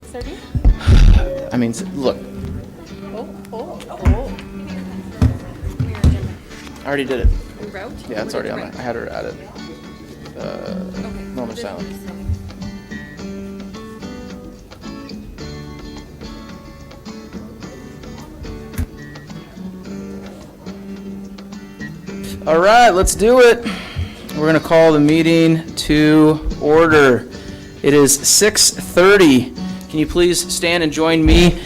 6:30? I mean, look, I already did it. Route? Yeah, it's already on there. I had her added. Moment of silence. All right, let's do it. We're going to call the meeting to order. It is 6:30. Can you please stand and join me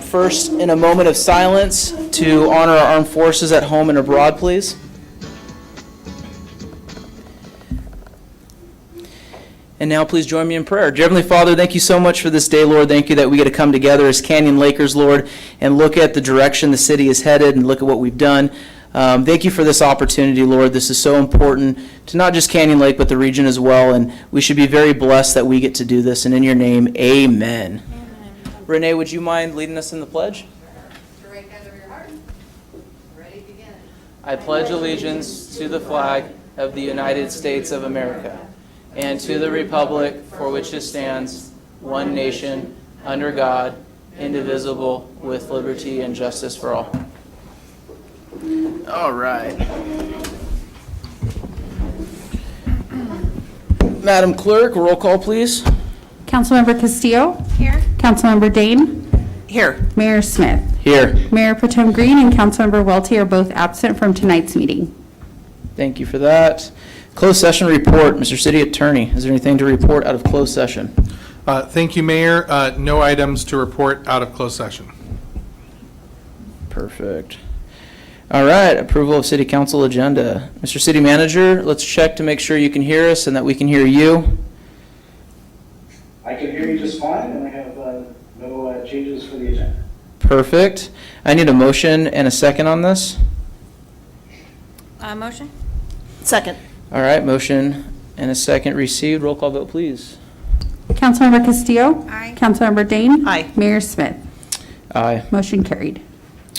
first in a moment of silence to honor our armed forces at home and abroad, please? And now please join me in prayer. Dear Heavenly Father, thank you so much for this day, Lord. Thank you that we get to come together as Canyon Lakers, Lord, and look at the direction the city is headed and look at what we've done. Thank you for this opportunity, Lord. This is so important to not just Canyon Lake, but the region as well. And we should be very blessed that we get to do this. And in your name, amen. Renee, would you mind leading us in the pledge? Right hand over your heart. Ready, begin. I pledge allegiance to the flag of the United States of America and to the republic for which it stands, one nation, under God, indivisible, with liberty and justice for all. All right. Madam Clerk, roll call, please. Councilmember Castillo? Here. Councilmember Dane? Here. Mayor Smith? Here. Mayor Protem Green and Councilmember Welty are both absent from tonight's meeting. Thank you for that. Closed session report. Mr. City Attorney, is there anything to report out of closed session? Thank you, Mayor. No items to report out of closed session. Perfect. All right, approval of City Council agenda. Mr. City Manager, let's check to make sure you can hear us and that we can hear you. I can hear you just fine, and I have no changes for the agenda. Perfect. I need a motion and a second on this. Motion? Second. All right, motion and a second received. Roll call vote, please. Councilmember Castillo? Aye. Councilmember Dane? Aye. Mayor Smith? Aye. Motion carried.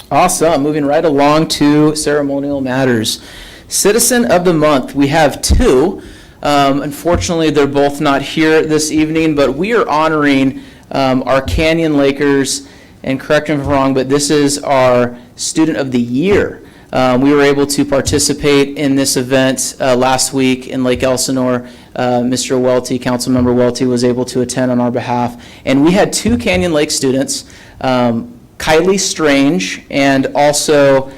Awesome. Moving right along to ceremonial matters. Citizen of the Month. We have two. Unfortunately, they're both not here this evening, but we are honoring our Canyon Lakers, and correct me if I'm wrong, but this is our Student of the Year. We were able to participate in this event last week in Lake Elsinore. Mr. Welty, Councilmember Welty, was able to attend on our behalf. And we had two Canyon Lake students, Kylie Strange and also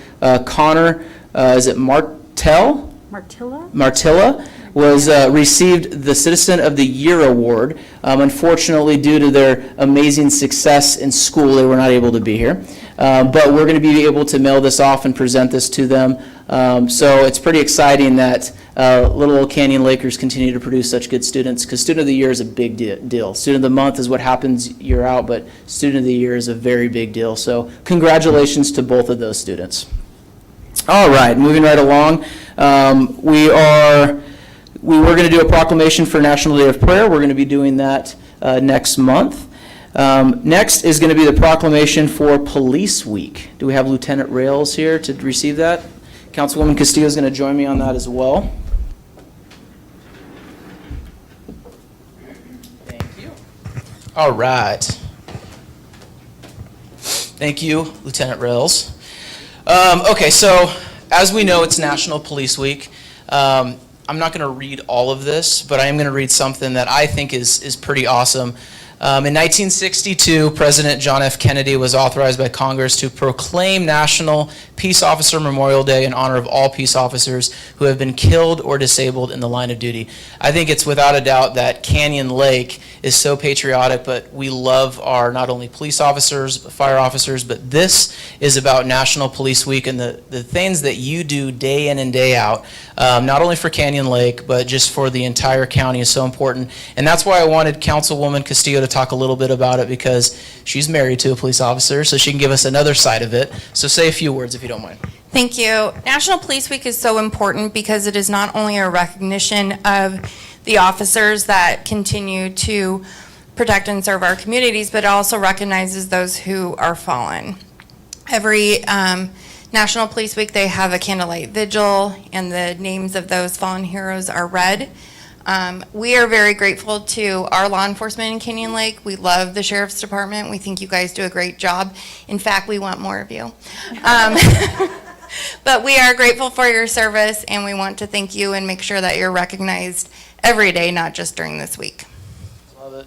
Connor, is it Martilla, was received the Citizen of the Year award. Unfortunately, due to their amazing success in school, they were not able to be here. But we're going to be able to mail this off and present this to them. So it's pretty exciting that little old Canyon Lakers continue to produce such good students, because Student of the Year is a big deal. Student of the Month is what happens year out, but Student of the Year is a very big deal. So congratulations to both of those students. All right, moving right along. We were going to do a proclamation for National Day of Prayer. We're going to be doing that next month. Next is going to be the proclamation for Police Week. Do we have Lieutenant Rails here to receive that? Councilwoman Castillo is going to join me on that as well. Thank you. All right. Thank you, Lieutenant Rails. Okay, so as we know, it's National Police Week. I'm not going to read all of this, but I am going to read something that I think is pretty awesome. In 1962, President John F. Kennedy was authorized by Congress to proclaim National Peace Officer Memorial Day in honor of all peace officers who have been killed or disabled in the line of duty. I think it's without a doubt that Canyon Lake is so patriotic, but we love our not only police officers, but fire officers, but this is about National Police Week and the things that you do day in and day out, not only for Canyon Lake, but just for the entire county is so important. And that's why I wanted Councilwoman Castillo to talk a little bit about it, because she's married to a police officer, so she can give us another side of it. So say a few words if you don't mind. Thank you. National Police Week is so important because it is not only a recognition of the officers that continue to protect and serve our communities, but it also recognizes those who are fallen. Every National Police Week, they have a candlelight vigil, and the names of those fallen heroes are read. We are very grateful to our law enforcement in Canyon Lake. We love the Sheriff's Department. We think you guys do a great job. In fact, we want more of you. But we are grateful for your service, and we want to thank you and make sure that you're recognized every day, not just during this week. Love it.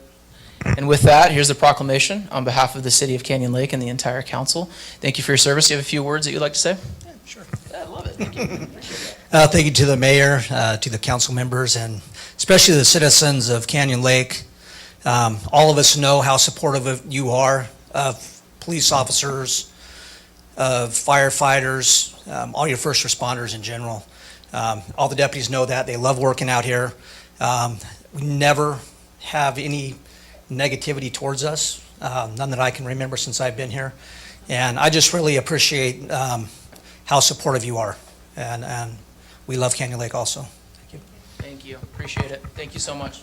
And with that, here's the proclamation on behalf of the City of Canyon Lake and the entire council. Thank you for your service. Do you have a few words that you'd like to say? Yeah, sure. I love it. Thank you. Thank you to the mayor, to the council members, and especially the citizens of Canyon Lake. All of us know how supportive you are of police officers, of firefighters, all your first responders in general. All the deputies know that. They love working out here. We never have any negativity towards us, none that I can remember since I've been here. And I just really appreciate how supportive you are. And we love Canyon Lake also. Thank you. Thank you. Appreciate it. Thank you so much.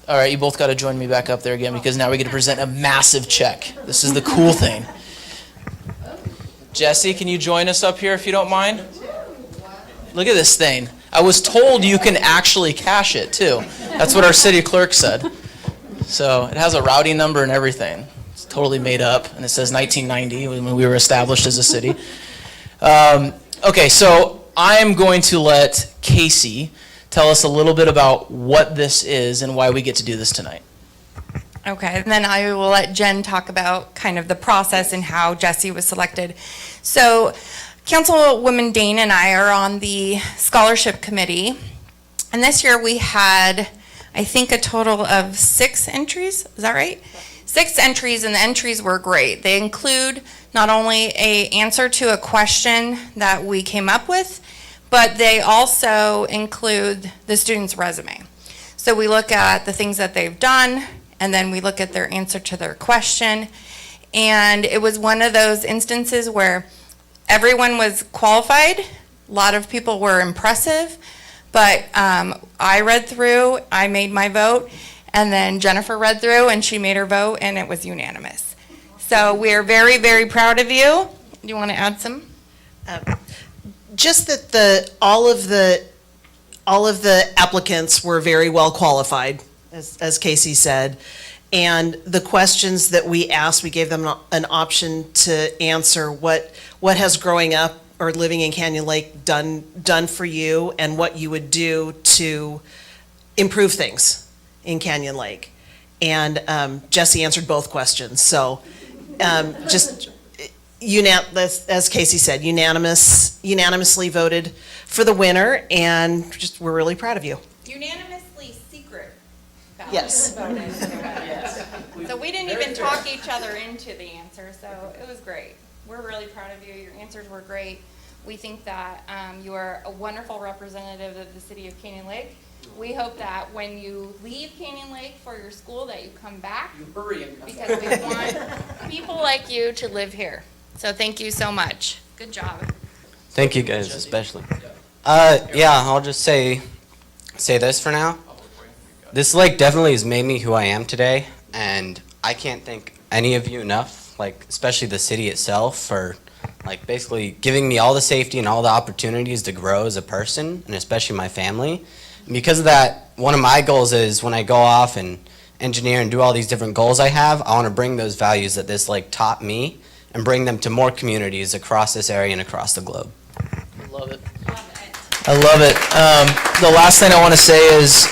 All right, you both got to join me back up there again because now we get to present a massive check. This is the cool thing. Jesse, can you join us up here if you don't mind? Look at this thing. I was told you can actually cash it too. That's what our city clerk said. So it has a routing number and everything. It's totally made up, and it says 1990 when we were established as a city. Okay, so I am going to let Casey tell us a little bit about what this is and why we get to do this tonight. Okay, and then I will let Jen talk about kind of the process and how Jesse was selected. So Councilwoman Dane and I are on the scholarship committee, and this year we had, I think, a total of 6 entries. Is that right? 6 entries, and the entries were great. They include not only an answer to a question that we came up with, but they also include the student's resume. So we look at the things that they've done, and then we look at their answer to their question. And it was one of those instances where everyone was qualified. A lot of people were impressive, but I read through, I made my vote, and then Jennifer read through and she made her vote, and it was unanimous. So we're very, very proud of you. Do you want to add some? Just that all of the applicants were very well qualified, as Casey said. And the questions that we asked, we gave them an option to answer what has growing up or living in Canyon Lake done for you, and what you would do to improve things in Canyon Lake. And Jesse answered both questions. So just as Casey said, unanimously voted for the winner, and just we're really proud of you. Unanimously secret ballot. Yes. So we didn't even talk each other into the answer, so it was great. We're really proud of you. Your answers were great. We think that you are a wonderful representative of the city of Canyon Lake. We hope that when you leave Canyon Lake for your school that you come back. You hurry and come Because we want people like you to live here. So thank you so much. Good job. Thank you guys, especially. Yeah, I'll just say this for now. This like definitely has made me who I am today, and I can't thank any of you enough, like especially the city itself, for like basically giving me all the safety and all the opportunities to grow as a person, and especially my family. And because of that, one of my goals is when I go off and engineer and do all these different goals I have, I want to bring those values that this like taught me and bring them to more communities across this area and across the globe. I love it. I love it. The last thing I want to say is,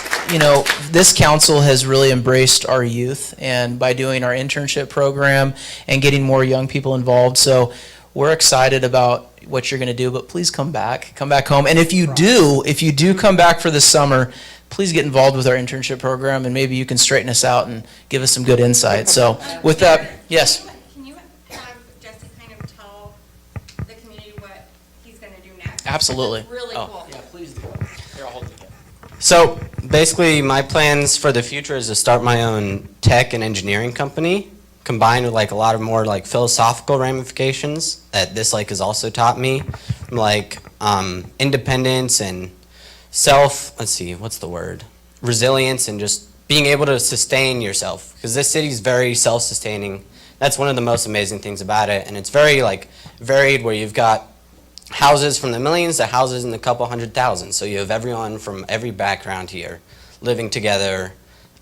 this council has really embraced our youth, and by doing our internship program and getting more young people involved. So we're excited about what you're going to do, but please come back home. And if you do come back for the summer, please get involved with our internship program, and maybe you can straighten us out and give us some good insight. So with that, yes. Can you have Jesse kind of tell the community what he's going to do next? Absolutely. That's really cool. Yeah, please do. Here, I'll hold it again. So basically my plans for the future is to start my own tech and engineering company combined with like a lot of more like philosophical ramifications that this like has also taught me, like independence and resilience, and just being able to sustain yourself, because this city is very self-sustaining. That's one of the most amazing things about it, and it's very like varied, where you've got houses from the millions to houses in the couple 100,000. So you have everyone from every background here living together,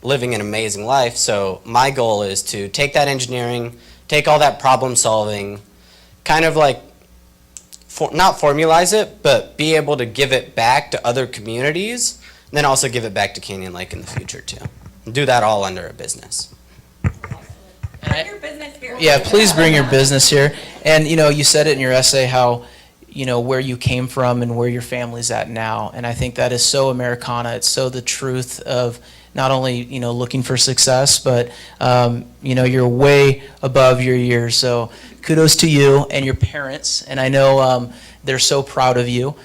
living an amazing life. So my goal is to take that engineering, take all that problem solving, kind of like not formalize it, but be able to give it back to other communities, and then also give it back to Canyon Lake in the future too. Do that all under a business. Bring your business here. Yeah, please bring your business here. And, you said it in your essay how, where you came from and where your family's at now. And I think that is so Americana. It's so the truth of not only, looking for success, but, you're way above your years. So kudos to you and your parents. And I know they're so proud of you.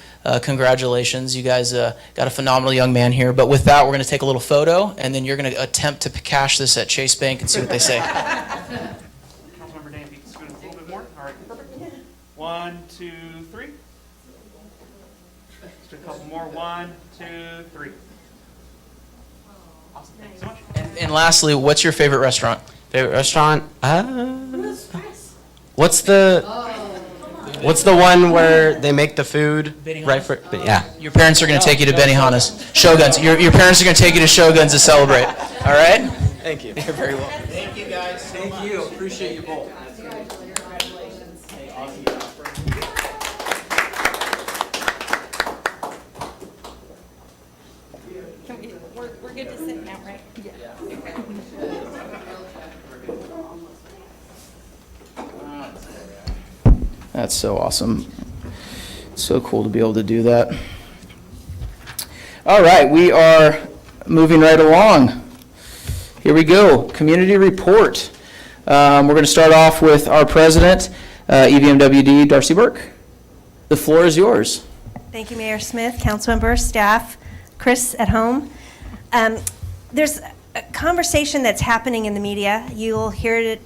Congratulations. You guys got a phenomenal young man here. But with that, we're going to take a little photo, and then you're going to attempt to cash this at Chase Bank and see what they say. Councilmember Dan, if you can scoot a little bit more. All right, perfect. 1, 2, 3. Just a couple more. 1, 2, 3. Awesome. Thank you so much. And lastly, what's your favorite restaurant? Favorite restaurant? What's the one where they make the food right for? Yeah. Your parents are going to take you to Benihana's. Shoguns. Your parents are going to take you to Shoguns to celebrate. All right? Thank you. You're very welcome. Thank you, guys. Thank you. Appreciate you both. We're good to sit now, right? That's so awesome. So cool to be able to do that. All right, we are moving right along. Here we go, community report. We're going to start off with our president, EVMWD Darcy Burke. The floor is yours. Thank you, Mayor Smith, council members, staff, Chris at home. There's a conversation that's happening in the media. You'll hear it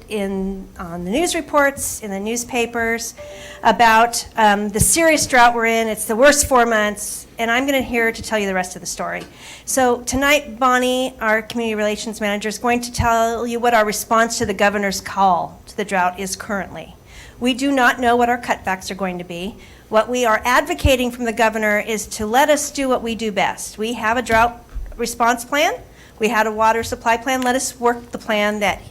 on the news reports, in the newspapers, about the serious drought we're in. It's the worst 4 months, and I'm going to here to tell you the rest of the story. So tonight, Bonnie, our community relations manager, is going to tell you what our response to the governor's call to the drought is currently. We do not know what our cutbacks are going to be. What we are advocating from the governor is to let us do what we do best. We have a drought response plan. We had a water supply plan. Let us work the plan that,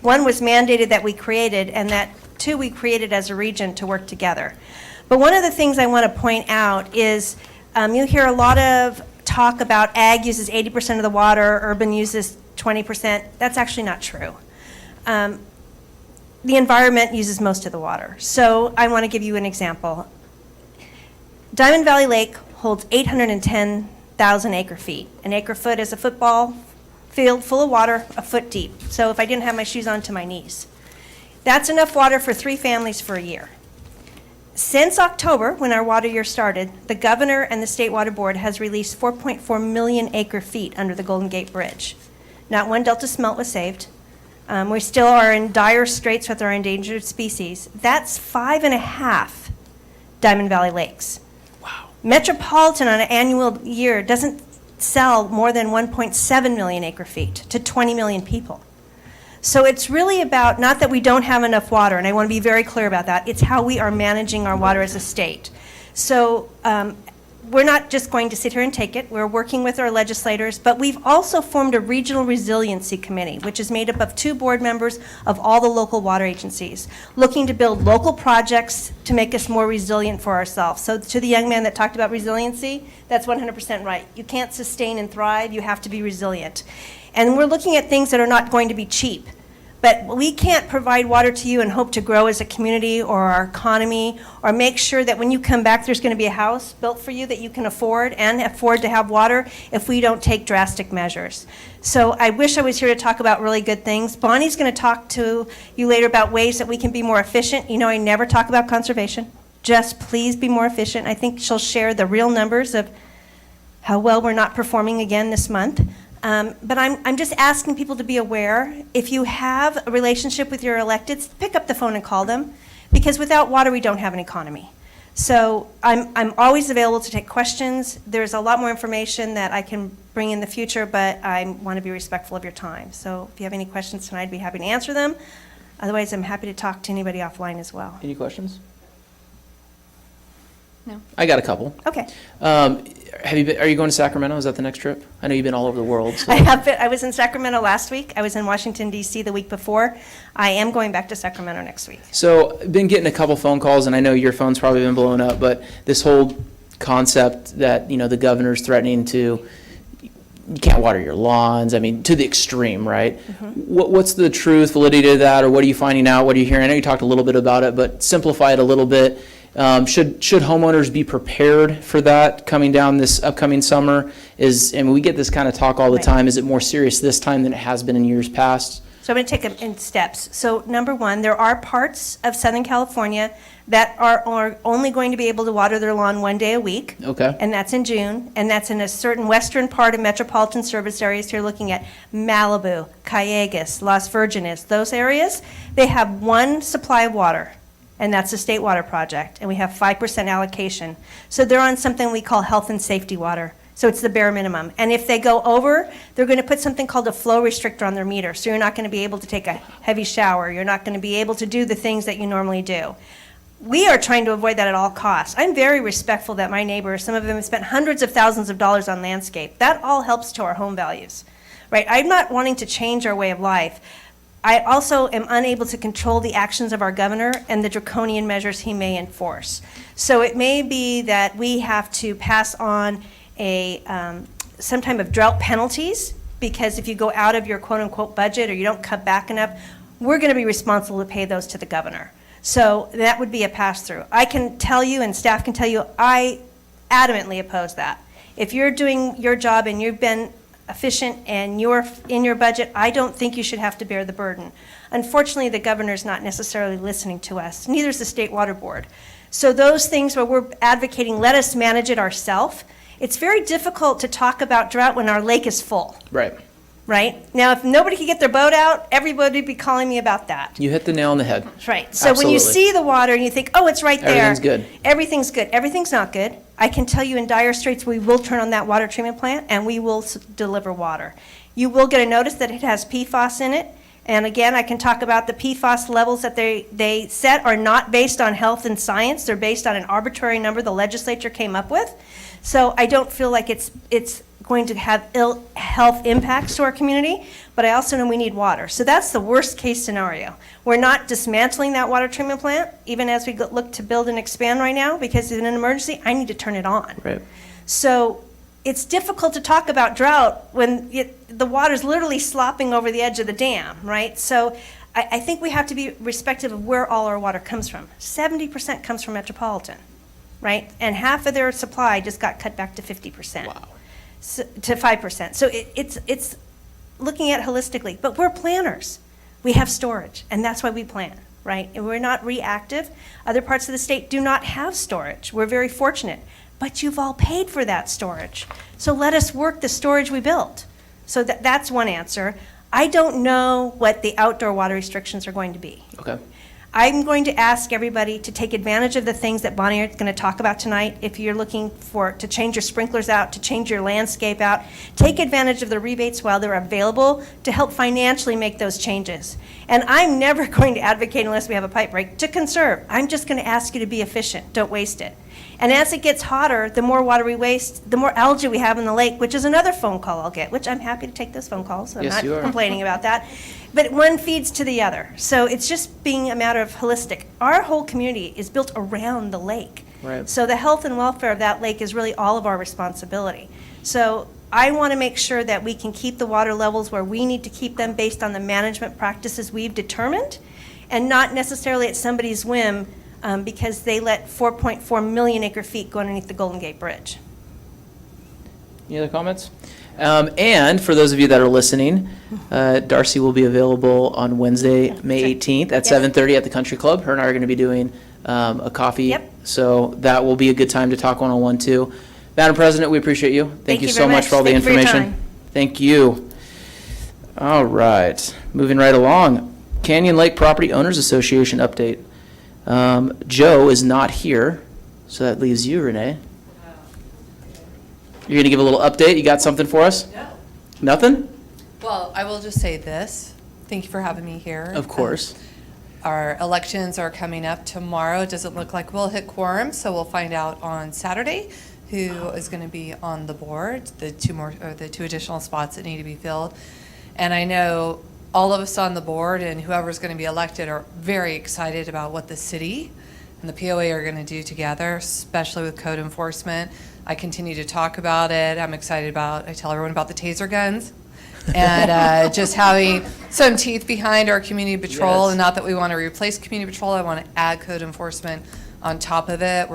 one, was mandated that we created, and that, two, we created as a region to work together. But one of the things I want to point out is you hear a lot of talk about ag uses 80% of the water, urban uses 20%. That's actually not true. The environment uses most of the water. So I want to give you an example. Diamond Valley Lake holds 810,000 acre feet. An acre foot is a football field full of water, a foot deep. So if I didn't have my shoes on, to my knees. That's enough water for 3 families for a year. Since October, when our water year started, the governor and the State Water Board has released 4.4 million acre feet under the Golden Gate Bridge. Not one Delta smelt was saved. We still are in dire straits with our endangered species. That's 5.5 Diamond Valley lakes. Wow. Metropolitan on an annual year doesn't sell more than 1.7 million acre feet to 20 million people. So it's really about, not that we don't have enough water, and I want to be very clear about that, it's how we are managing our water as a state. So we're not just going to sit here and take it. We're working with our legislators, but we've also formed a regional resiliency committee, which is made up of 2 board members of all the local water agencies, looking to build local projects to make us more resilient for ourselves. So to the young man that talked about resiliency, that's 100% right. You can't sustain and thrive, you have to be resilient. And we're looking at things that are not going to be cheap. But we can't provide water to you and hope to grow as a community or our economy, or make sure that when you come back there's going to be a house built for you that you can afford and afford to have water, if we don't take drastic measures. So I wish I was here to talk about really good things. Bonnie's going to talk to you later about ways that we can be more efficient. You know, I never talk about conservation. Just please be more efficient. I think she'll share the real numbers of how well we're not performing again this month. But I'm just asking people to be aware. If you have a relationship with your electeds, pick up the phone and call them, because without water, we don't have an economy. So I'm always available to take questions. There's a lot more information that I can bring in the future, but I want to be respectful of your time. So if you have any questions tonight, I'd be happy to answer them. Otherwise, I'm happy to talk to anybody offline as well. Any questions? No. I got a couple. Okay. Are you going to Sacramento? Is that the next trip? I know you've been all over the world. So. I have been. I was in Sacramento last week. I was in Washington, D.C. the week before. I am going back to Sacramento next week. So, been getting a couple phone calls, and I know your phone's probably been blown up, but this whole concept that, you know, the governor's threatening to, you can't water your lawns, I mean, to the extreme, right? What's the truth, validity of that, or what are you finding out? What are you hearing? I know you talked a little bit about it, but simplify it a little bit. Should homeowners be prepared for that coming down this upcoming summer? We get this kind of talk all the Right. time. Is it more serious this time than it has been in years past? So I'm going to take them in steps. So number one, there are parts of Southern California that are only going to be able to water their lawn one day a week. Okay. And that's in June, and that's in a certain western part of metropolitan service areas. You're looking at Malibu, Callegas, Las Virgenes, those areas. They have one supply of water, and that's the state water project, and we have 5% allocation. So they're on something we call health and safety water. So it's the bare minimum. And if they go over, they're going to put something called a flow restrictor on their meter. So you're not going to be able to take a heavy shower. You're not going to be able to do the things that you normally do. We are trying to avoid that at all costs. I'm very respectful that my neighbors, some of them have spent hundreds of thousands of dollars on landscape. That all helps to our home values, right? I'm not wanting to change our way of life. I also am unable to control the actions of our governor and the draconian measures he may enforce. So it may be that we have to pass on some type of drought penalties, because if you go out of your quote-unquote budget or you don't cut back enough, we're going to be responsible to pay those to the governor. So that would be a pass-through. I can tell you, and staff can tell you, I adamantly oppose that. If you're doing your job and you've been efficient and you're in your budget, I don't think you should have to bear the burden. Unfortunately, the governor's not necessarily listening to us. Neither is the State Water Board. So those things where we're advocating, let us manage it ourselves. It's very difficult to talk about drought when our lake is full, Right. right? Now, if nobody could get their boat out, everybody would be calling me about that. You hit the nail on the head. Right. So when you Absolutely. see the water and you think, oh, it's right there. Everything's good. Everything's good. Everything's not good. I can tell you in dire straits, we will turn on that water treatment plant and we will deliver water. You will get a notice that it has PFAS in it. And again, I can talk about the PFAS levels that they set are not based on health and science. They're based on an arbitrary number the legislature came up with. So I don't feel like it's going to have ill health impacts to our community, but I also know we need water. So that's the worst case scenario. We're not dismantling that water treatment plant, even as we look to build and expand right now, because in an emergency, I need to turn it on. Right. So it's difficult to talk about drought when the water's literally slopping over the edge of the dam, right? So I think we have to be respectful of where all our water comes from. 70% comes from metropolitan, right? And half of their supply just got cut back to 50%. Wow. So, to 5%. So it's looking at it holistically. But we're planners. We have storage, and that's why we plan, right? And we're not reactive. Other parts of the state do not have storage. We're very fortunate. But you've all paid for that storage. So let us work the storage we built. So that's one answer. I don't know what the outdoor water restrictions are going to be. Okay. I'm going to ask everybody to take advantage of the things that Bonnie is going to talk about tonight. If you're looking to change your sprinklers out, to change your landscape out, take advantage of the rebates while they're available to help financially make those changes. And I'm never going to advocate, unless we have a pipe break, to conserve. I'm just going to ask you to be efficient. Don't waste it. And as it gets hotter, the more water we waste, the more algae we have in the lake, which is another phone call I'll get, which I'm happy to take those phone calls. I'm Yes, you are. not complaining about that. But one feeds to the other. So it's just being a matter of holistic. Our whole community is built around the lake. Right. So the health and welfare of that lake is really all of our responsibility. So I want to make sure that we can keep the water levels where we need to keep them based on the management practices we've determined, and not necessarily at somebody's whim, because they let 4.4 million acre feet go underneath the Golden Gate Bridge. Any other comments? And for those of you that are listening, Darcy will be available on Wednesday, May 18th at Yep. 7:30 at the Country Club. Her and I are going to be doing a coffee. Yep. So that will be a good time to talk one-on-one too. Madam President, we appreciate you. Thank you so very much for all the Thank you for your information. time. Thank you. All right, moving right along. Canyon Lake Property Owners Association update. Joe is not here, so that leaves you, Renee. You're going to give a little update? You got something for us? No. Nothing? Well, I will just say this. Thank you for having me here. Of course. Our elections are coming up tomorrow. It doesn't look like we'll hit quorum, so we'll find out on Saturday who is going to be on the board, the two additional spots that need to be filled. And I know all of us on the board and whoever's going to be elected are very excited about what the city and the POA are going to do together, especially with code enforcement. I continue to talk about it. I'm excited I tell everyone about the taser guns and just having some teeth behind our community patrol. Yes. And not that we want to replace community patrol, I want to add code enforcement on top of it.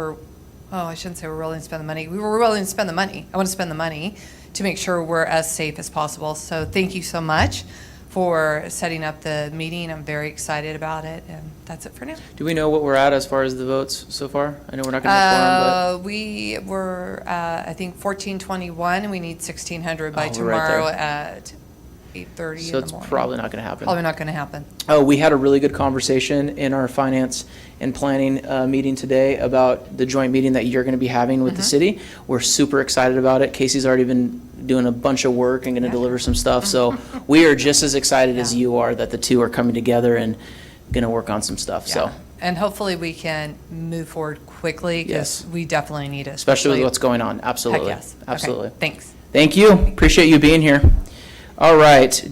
I shouldn't say we're willing to spend the money. We were willing to spend the money. I want to spend the money to make sure we're as safe as possible. So thank you so much for setting up the meeting. I'm very excited about it, and that's it for now. Do we know what we're at as far as the votes so far? I know we're not going to have quorum, We were, I think, 1421, and we need 1,600 by Oh, we're right there. tomorrow at 8:30 in the but, morning. so it's probably not going to happen. Probably not going to happen. Oh, we had a really good conversation in our finance and planning meeting today about the joint meeting that you're going to be having with the city. We're super excited about it. Casey's already been doing a bunch of work and going to deliver some stuff. So we are just as excited as you are that the two are coming together and going to work on some stuff. So, Yeah. And hopefully we can move forward quickly, because Yes. we definitely need it. especially with what's going on. Absolutely. Heck yes. Okay, Absolutely. thanks. Thank you. Appreciate you being here. All right.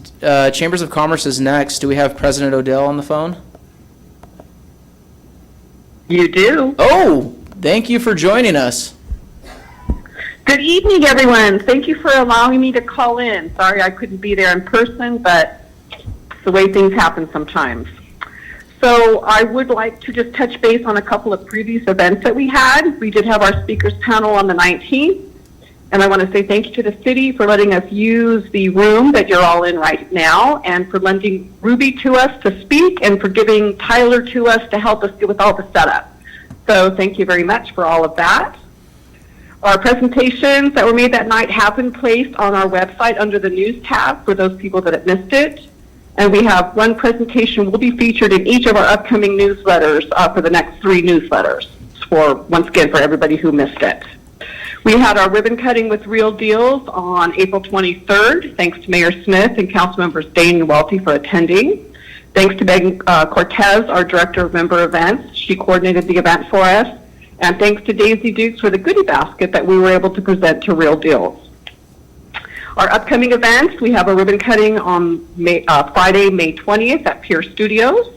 Chambers of Commerce is next. Do we have President Odell on the phone? You do. Oh, thank you for joining us. Good evening, everyone. Thank you for allowing me to call in. Sorry I couldn't be there in person, but it's the way things happen sometimes. So I would like to just touch base on a couple of previous events that we had. We did have our speakers panel on the 19th, and I want to say thank you to the city for letting us use the room that you're all in right now, and for lending Ruby to us to speak, and for giving Tyler to us to help us with all the setup. So thank you very much for all of that. Our presentations that were made that night have been placed on our website under the news tab for those people that have missed it. And we have one presentation will be featured in each of our upcoming newsletters for the next 3 newsletters, once again, for everybody who missed it. We had our ribbon cutting with Real Deals on April 23rd. Thanks to Mayor Smith and Councilmembers Dane and Welty for attending. Thanks to Megan Cortez, our Director of Member Events. She coordinated the event for us. And thanks to Daisy Dukes for the goodie basket that we were able to present to Real Deals. Our upcoming events, we have a ribbon cutting on Friday, May 20th at Pier Studios.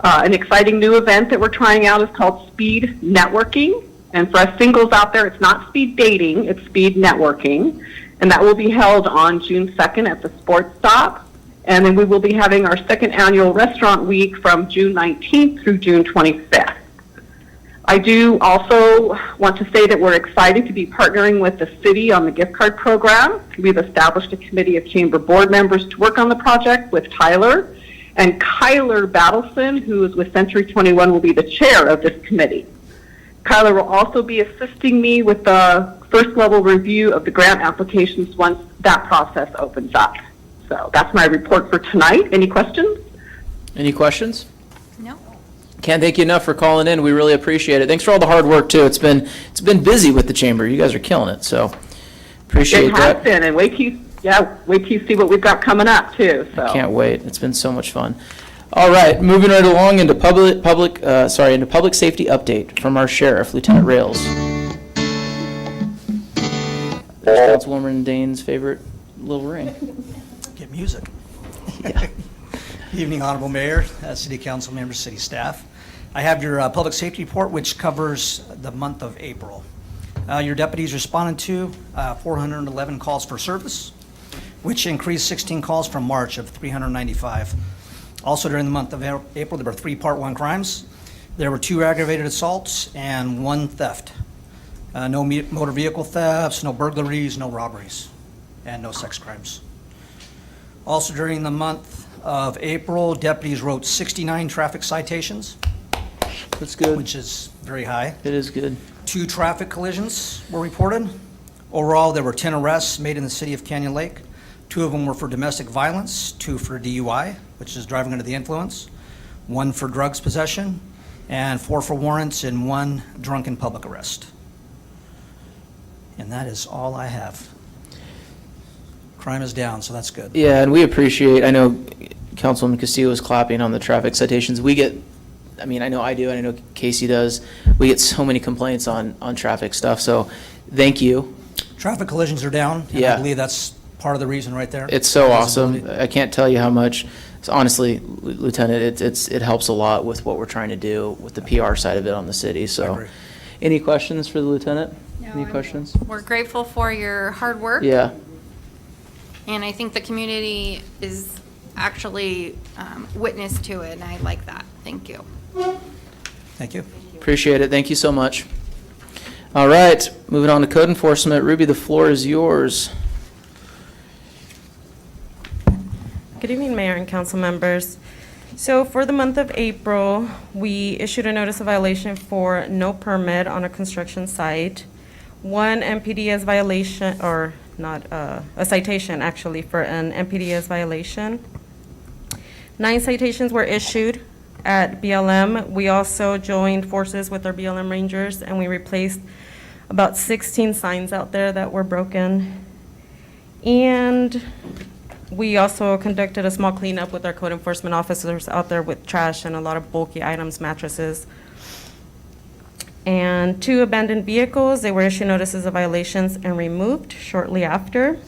An exciting new event that we're trying out is called Speed Networking. And for us singles out there, it's not speed dating, it's speed networking. And that will be held on June 2nd at the Sports Stop. And then we will be having our 2nd annual restaurant week from June 19th through June 25th. I do also want to say that we're excited to be partnering with the city on the gift card program. We've established a committee of chamber board members to work on the project with Tyler. And Kyler Battleson, who is with Century 21, will be the chair of this committee. Kyler will also be assisting me with the first level review of the grant applications once that process opens up. So that's my report for tonight. Any questions? Any questions? No. Can't thank you enough for calling in. We really appreciate it. Thanks for all the hard work too. It's been busy with the chamber. You guys are killing it. So appreciate It that. has been, and wait till you see what we've got coming up too. So Can't wait. It's been so much fun. All right, moving right along into public safety update from our sheriff, Lieutenant Rails. There's Councilwoman Dane's favorite little ring. Get music. Yeah. Evening, Honorable Mayor, City Council members, city staff. I have your public safety report, which covers the month of April. Your deputies responded to 411 calls for service, which increased 16 calls from March of 395. Also, during the month of April, there were 3 Part 1 crimes. There were 2 aggravated assaults and 1 theft. No motor vehicle thefts, no burglaries, no robberies, and no sex crimes. Also, during the month of April, deputies wrote 69 traffic citations. That's good. Which is very high. It is good. 2 traffic collisions were reported. Overall, there were 10 arrests made in the city of Canyon Lake. 2 of them were for domestic violence, 2 for DUI, which is driving under the influence, 1 for drugs possession, and 4 for warrants, and 1 drunken public arrest. And that is all I have. Crime is down, so that's good. Yeah, and we appreciate, I know Councilman Castillo is clapping on the traffic citations. We get, I mean, I know I do, and I know Casey does. We get so many complaints on traffic stuff, so thank you. Traffic collisions are down, and Yeah. I believe that's part of the reason right there. It's so awesome. Visibility. I can't tell you how much, honestly, Lieutenant, it helps a lot with what we're trying to do with the PR side of it on the city, I so. agree. Any questions for the Lieutenant? Any I'm- questions? We're grateful for your hard work. Yeah, And I think the community is actually witness to it, and I like that. Thank you. Thank you. appreciate it. Thank you so much. All right, moving on to code enforcement. Ruby, the floor is yours. Good evening, Mayor and council members. So for the month of April, we issued a notice of violation for no permit on a construction site, 1 MPDS violation, or not, a citation actually for an MPDS violation. 9 citations were issued at BLM. We also joined forces with our BLM Rangers, and we replaced about 16 signs out there that were broken. And we also conducted a small cleanup with our code enforcement officers out there with trash and a lot of bulky items, mattresses. And 2 abandoned vehicles, they were issued notices of violations and removed shortly after.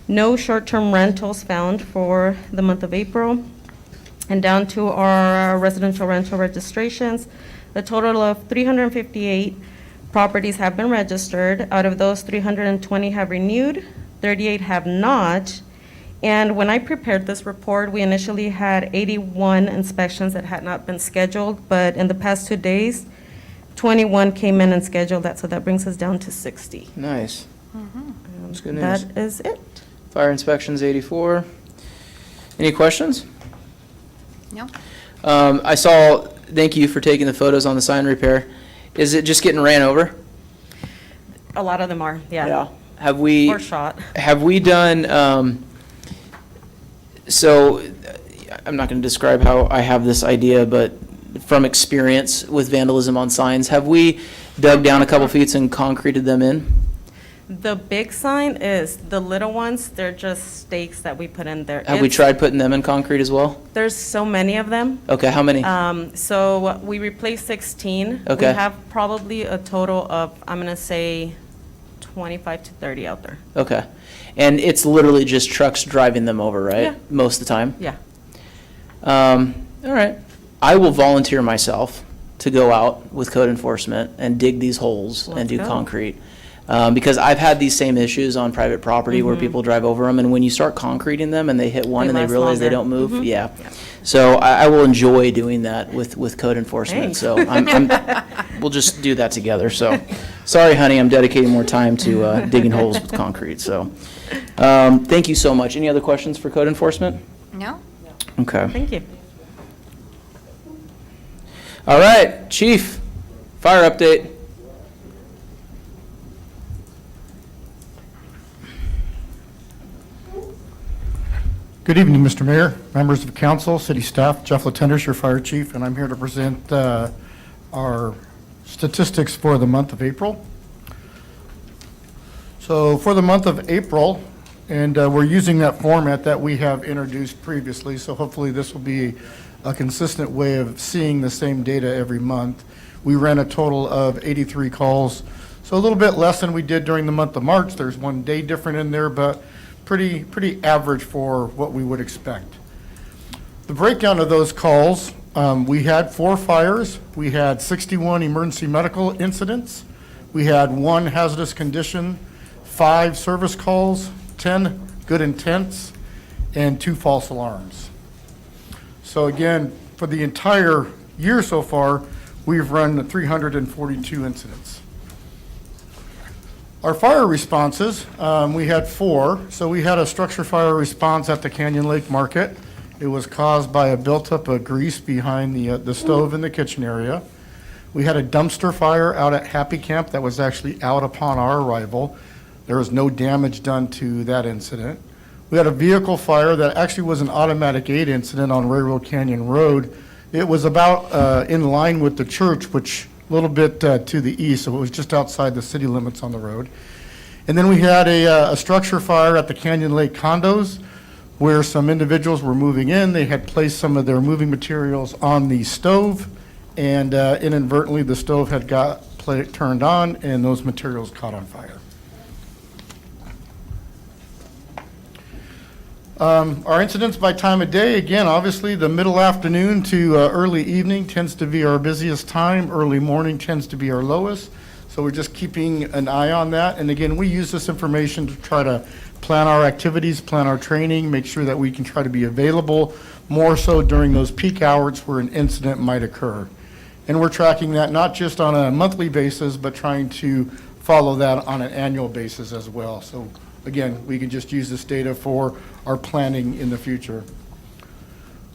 No short-term rentals found for the month of April. And down to our residential rental registrations, the total of 358 properties have been registered. Out of those, 320 have renewed, 38 have not. And when I prepared this report, we initially had 81 inspections that had not been scheduled, but in the past 2 days, 21 came in and scheduled that, so that brings us down to 60. Nice. That's good news. That is it. Fire inspections 84. Any questions? No? I saw, thank you for taking the photos on the sign repair. Is it just getting ran over? A lot of them are, yeah. Have we? Or shot. Have we done, so I'm not going to describe how I have this idea, but from experience with vandalism on signs, have we dug down a couple feet and concreted them in? The big sign is, the little ones, they're just stakes that we put in there. Have we It's- tried putting them in concrete as well? There's so many of them. Okay, how many? So we replaced 16. Okay. We have probably a total of, I'm going to say, 25 to 30 out there. Okay. And it's literally just trucks driving them over, right? Yeah. Most of the time? Yeah. All right. I will volunteer myself to go out with code enforcement and dig these holes and Let's do go. concrete. Because I've had these same issues on private property where people drive over them, and when you start concreting them and they hit one They and they last realize they longer. don't move, yeah. Yeah. So I will enjoy doing that with code enforcement. Thanks. So we'll just do that together. So, sorry, honey, I'm dedicating more time to digging holes with concrete. So, thank you so much. Any other questions for code enforcement? No? Okay. Thank you. All right, Chief, fire update. Good evening, Mr. Mayor, members of council, city staff. Jeff Latenders, your fire chief, and I'm here to present our statistics for the month of April. So for the month of April, and we're using that format that we have introduced previously, so hopefully this will be a consistent way of seeing the same data every month. We ran a total of 83 calls, so a little bit less than we did during the month of March. There's one day different in there, but pretty average for what we would expect. The breakdown of those calls, we had 4 fires, we had 61 emergency medical incidents, we had 1 hazardous condition, 5 service calls, 10 good intents, and 2 false alarms. So again, for the entire year so far, we've run 342 incidents. Our fire responses, we had 4. So we had a structure fire response at the Canyon Lake Market. It was caused by a buildup of grease behind the stove in the kitchen area. We had a dumpster fire out at Happy Camp that was actually out upon our arrival. There was no damage done to that incident. We had a vehicle fire that actually was an automatic gate incident on Railroad Canyon Road. It was about in line with the church, which a little bit to the east, so it was just outside the city limits on the road. And then we had a structure fire at the Canyon Lake condos where some individuals were moving in. They had placed some of their moving materials on the stove, and inadvertently the stove had got turned on and those materials caught on fire. Our incidents by time of day, again, obviously the middle afternoon to early evening tends to be our busiest time. Early morning tends to be our lowest. So we're just keeping an eye on that. And again, we use this information to try to plan our activities, plan our training, make sure that we can try to be available more so during those peak hours where an incident might occur. And we're tracking that not just on a monthly basis, but trying to follow that on an annual basis as well. So again, we can just use this data for our planning in the future.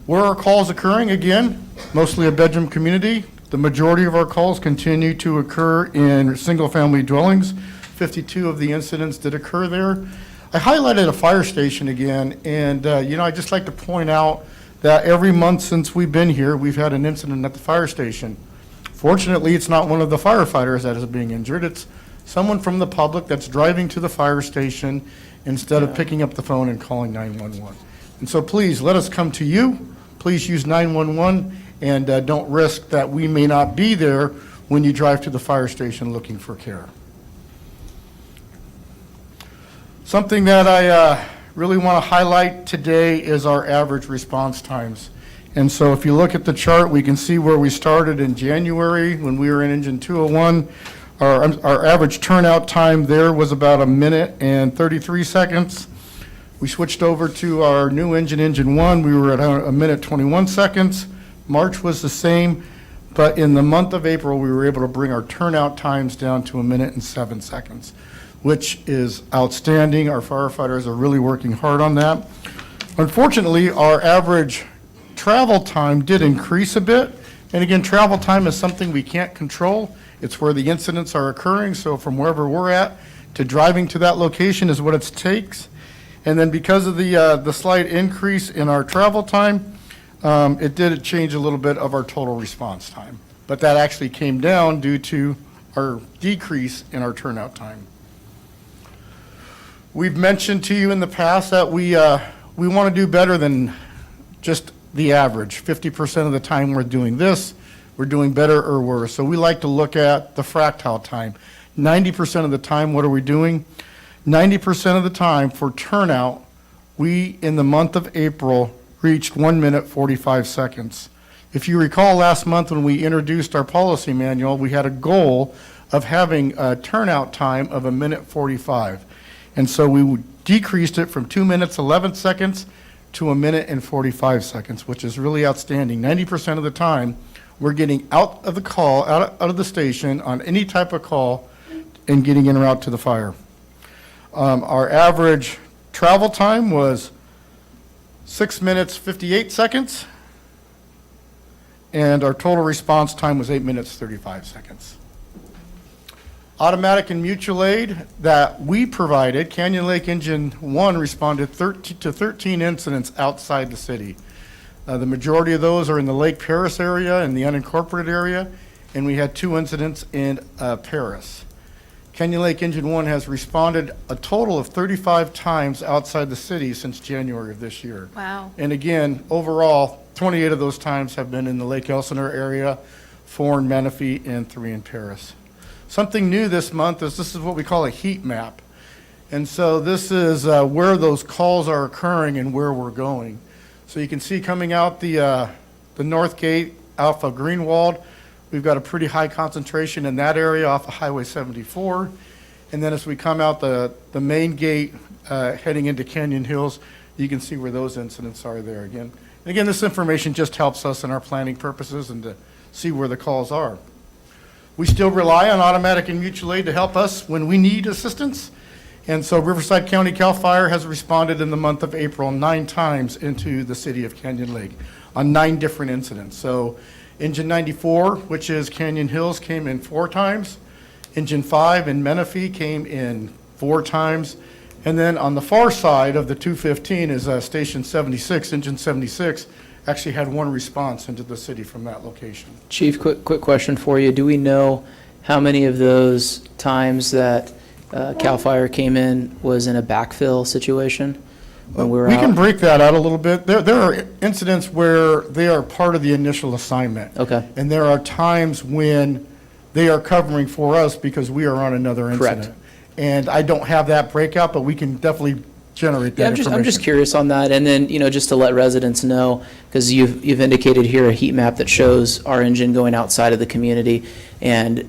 Where are calls occurring? Again, mostly a bedroom community. The majority of our calls continue to occur in single-family dwellings. 52 of the incidents did occur there. I highlighted a fire station again, and I'd just like to point out that every month since we've been here, we've had an incident at the fire station. Fortunately, it's not one of the firefighters that is being injured. It's someone from the public that's driving to the fire station instead of picking up the phone and calling 911. And so please, let us come to you. Please use 911 and don't risk that we may not be there when you drive to the fire station looking for care. Something that I really want to highlight today is our average response times. And so if you look at the chart, we can see where we started in January when we were in engine 201. Our average turnout time there was about 1 minute and 33 seconds. We switched over to our new engine, engine 1. We were at 1 minute 21 seconds. March was the same, but in the month of April, we were able to bring our turnout times down to 1 minute and 7 seconds, which is outstanding. Our firefighters are really working hard on that. Unfortunately, our average travel time did increase a bit. And again, travel time is something we can't control. It's where the incidents are occurring. So from wherever we're at to driving to that location is what it takes. And then because of the slight increase in our travel time, it did change a little bit of our total response time. But that actually came down due to our decrease in our turnout time. We've mentioned to you in the past that we want to do better than just the average. 50% of the time we're doing this, we're doing better or worse. So we like to look at the fractile time. 90% of the time, what are we doing? 90% of the time for turnout, we, in the month of April, reached 1 minute 45 seconds. If you recall last month when we introduced our policy manual, we had a goal of having a turnout time of 1 minute 45. And so we decreased it from 2 minutes 11 seconds to 1 minute and 45 seconds, which is really outstanding. 90% of the time, we're getting out of the call, out of the station on any type of call and getting en route to the fire. Our average travel time was 6 minutes 58 seconds, and our total response time was 8 minutes 35 seconds. Automatic and mutual aid that we provided, Canyon Lake Engine 1 responded to 13 incidents outside the city. The majority of those are in the Lake Paris area and the unincorporated area, and we had 2 incidents in Paris. Canyon Lake Engine 1 has responded a total of 35 times outside the city since January of this year. Wow. And again, overall, 28 of those times have been in the Lake Elsinore area, 4 in Menifee, and 3 in Paris. Something new this month is this is what we call a heat map. And so this is where those calls are occurring and where we're going. So you can see coming out the north gate off of Greenwald, we've got a pretty high concentration in that area off of Highway 74. And then as we come out the main gate heading into Canyon Hills, you can see where those incidents are there again. And again, this information just helps us in our planning purposes and to see where the calls are. We still rely on automatic and mutual aid to help us when we need assistance. And so Riverside County CAL FIRE has responded in the month of April 9 times into the city of Canyon Lake on 9 different incidents. So Engine 94, which is Canyon Hills, came in 4 times. Engine 5 in Menifee came in 4 times. And then on the far side of the 215 is Station 76, Engine 76, actually had one response into the city from that location. Chief, quick question for you. Do we know how many of those times that CAL FIRE came in was in a backfill situation when we were We out? can break that out a little bit. There are incidents where they are part of the initial assignment. Okay. And there are times when they are covering for us because we are on another Correct. incident. And I don't have that breakout, but we can definitely generate that Yeah, information. I'm just curious on that, and then, just to let residents know, because you've indicated here a heat map that shows our engine going outside of the community, and,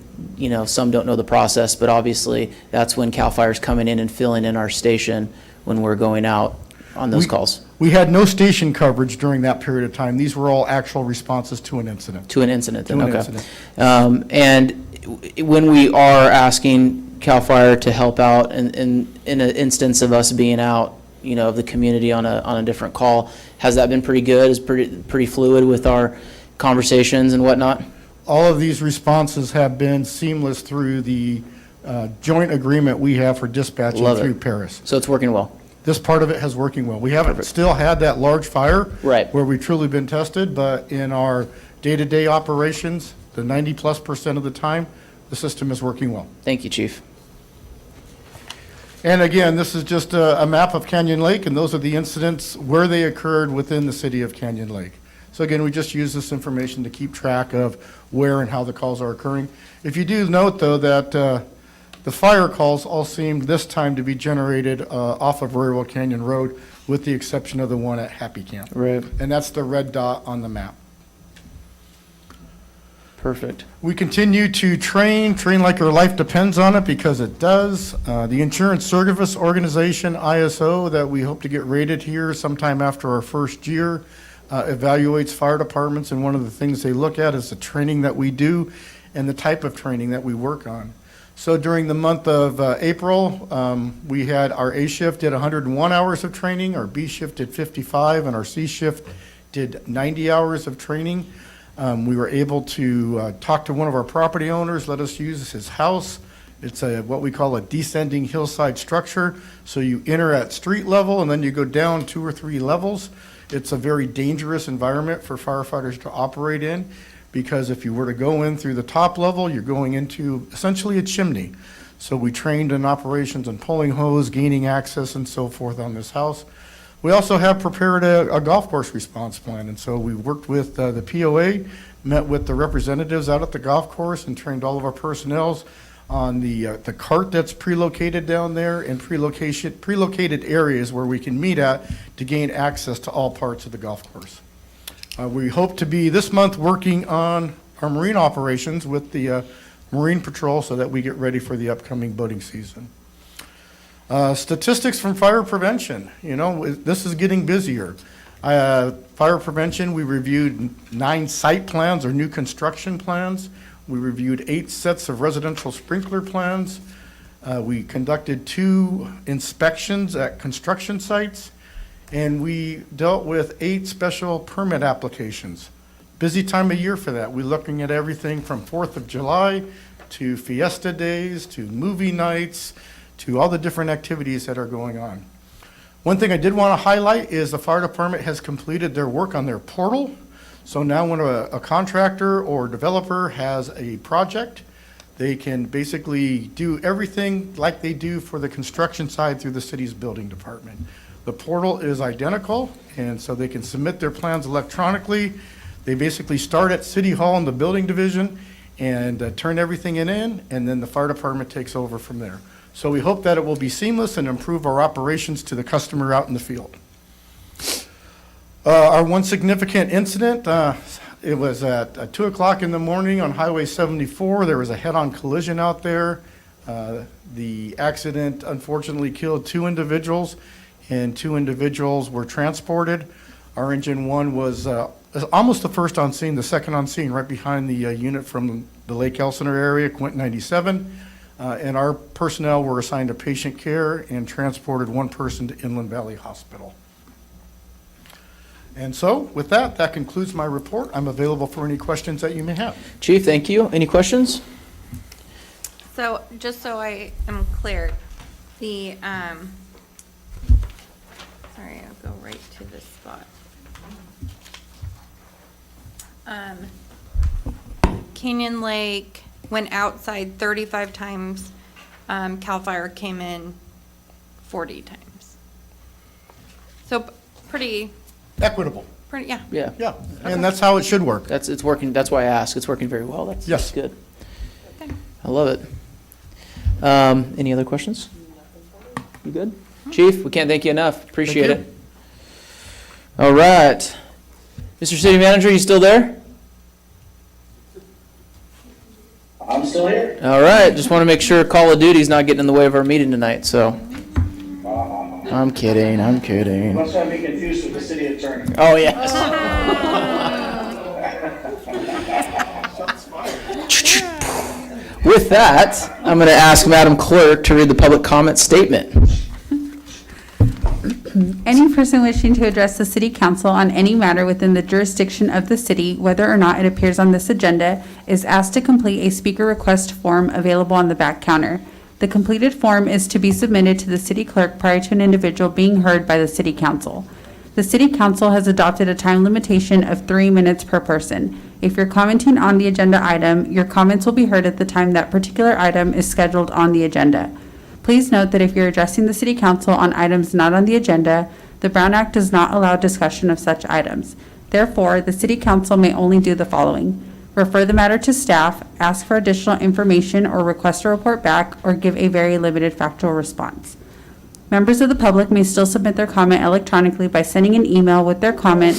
some don't know the process, but obviously, that's when CAL FIRE's coming in and filling in our station when we're going out on those calls. We had no station coverage during that period of time. These were all actual responses to an incident. To an incident, then, To an okay. incident. And when we are asking CAL FIRE to help out in an instance of us being out, of the community on a different call, has that been pretty good? Is pretty fluid with our conversations and whatnot? All of these responses have been seamless through the joint agreement we have for dispatching Love it. through Paris. So it's working well? This part of it has working well. We haven't Perfect. still had that large fire. Right. Where we've truly been tested, but in our day-to-day operations, the 90+% of the time, the system is working well. Thank you, Chief. And again, this is just a map of Canyon Lake, and those are the incidents where they occurred within the city of Canyon Lake. So again, we just use this information to keep track of where and how the calls are occurring. If you do note, though, that the fire calls all seemed this time to be generated off of Royal Canyon Road, with the exception of the one at Happy Camp. Right. And that's the red dot on the map. Perfect. We continue to train like our life depends on it, because it does. The Insurance Service Organization, ISO, that we hope to get rated here sometime after our first year, evaluates fire departments, and one of the things they look at is the training that we do and the type of training that we work on. So during the month of April, we had our A shift did 101 hours of training, our B shift did 55, and our C shift did 90 hours of training. We were able to talk to one of our property owners, let us use his house. It's what we call a descending hillside structure. So you enter at street level and then you go down 2 or 3 levels. It's a very dangerous environment for firefighters to operate in, because if you were to go in through the top level, you're going into essentially a chimney. So we trained in operations and pulling hose, gaining access, and so forth on this house. We also have prepared a golf course response plan, and so we worked with the POA, met with the representatives out at the golf course, and trained all of our personnel on the cart that's pre-located down there, and pre-located areas where we can meet at to gain access to all parts of the golf course. We hope to be this month working on our marine operations with the Marine Patrol so that we get ready for the upcoming boating season. Statistics from fire prevention. This is getting busier. Fire prevention, we reviewed 9 site plans or new construction plans. We reviewed 8 sets of residential sprinkler plans. We conducted 2 inspections at construction sites, and we dealt with 8 special permit applications. Busy time of year for that. We're looking at everything from 4th of July to Fiesta days to movie nights to all the different activities that are going on. One thing I did want to highlight is the fire department has completed their work on their portal. So now when a contractor or developer has a project, they can basically do everything like they do for the construction side through the city's building department. The portal is identical, and so they can submit their plans electronically. They basically start at City Hall in the building division and turn everything in, and then the fire department takes over from there. So we hope that it will be seamless and improve our operations to the customer out in the field. Our one significant incident, it was at 2 o'clock in the morning on Highway 74. There was a head-on collision out there. The accident unfortunately killed 2 individuals, and 2 individuals were transported. Our engine 1 was almost the first on scene, the second on scene, right behind the unit from the Lake Elsinore area, Quint 97. And our personnel were assigned to patient care and transported 1 person to Inland Valley Hospital. And so, with that, that concludes my report. I'm available for any questions that you may have. Chief, thank you. Any questions? So, just so I am clear, the spot. Canyon Lake went outside 35 times. CAL FIRE came in 40 times. So pretty, Equitable. yeah. Yeah. Yeah, and that's how it should work. It's working, that's why I asked. It's working very well. That's Yes. good. I love it. Any other questions? You good? Chief, we can't thank you enough. Appreciate Thank it. All right. Mr. City Manager, you still there? I'm still here. All right. Just want to make sure Call of Duty's not getting in the way of our meeting tonight, so. I'm kidding. I'm kidding. Must not be confused with the city attorney. Oh, yes. With that, I'm going to ask Madam Clerk to read the public comment statement. Any person wishing to address the city council on any matter within the jurisdiction of the city, whether or not it appears on this agenda, is asked to complete a speaker request form available on the back counter. The completed form is to be submitted to the city clerk prior to an individual being heard by the city council. The city council has adopted a time limitation of 3 minutes per person. If you're commenting on the agenda item, your comments will be heard at the time that particular item is scheduled on the agenda. Please note that if you're addressing the city council on items not on the agenda, the Brown Act does not allow discussion of such items. Therefore, the city council may only do the following: refer the matter to staff, ask for additional information or request a report back, or give a very limited factual response. Members of the public may still submit their comment electronically by sending an email with their comment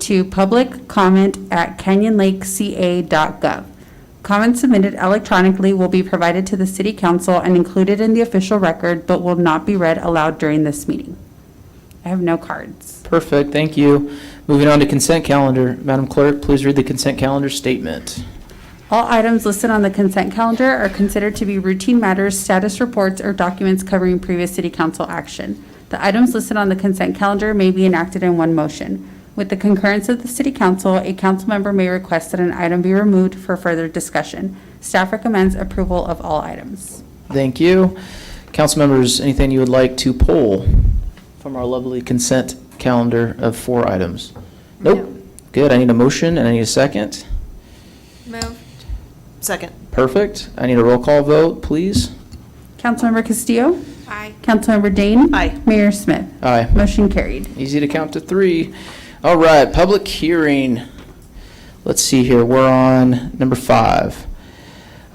to publiccomment@canyonlakeca.gov. Comments submitted electronically will be provided to the city council and included in the official record, but will not be read aloud during this meeting. I have no cards. Perfect, thank you. Moving on to consent calendar. Madam Clerk, please read the consent calendar statement. All items listed on the consent calendar are considered to be routine matters, status reports, or documents covering previous city council action. The items listed on the consent calendar may be enacted in one motion. With the concurrence of the city council, a council member may request that an item be removed for further discussion. Staff recommends approval of all items. Thank you. Council members, anything you would like to pull from our lovely consent calendar of 4 items? Nope. Good, I need a motion and I need a second. Moved. Second. Perfect. I need a roll call vote, please. Councilmember Castillo? Aye. Councilmember Dane? Aye. Mayor Smith? Aye. Motion carried. Easy to count to 3. All right, public hearing. Let's see here, we're on number 5.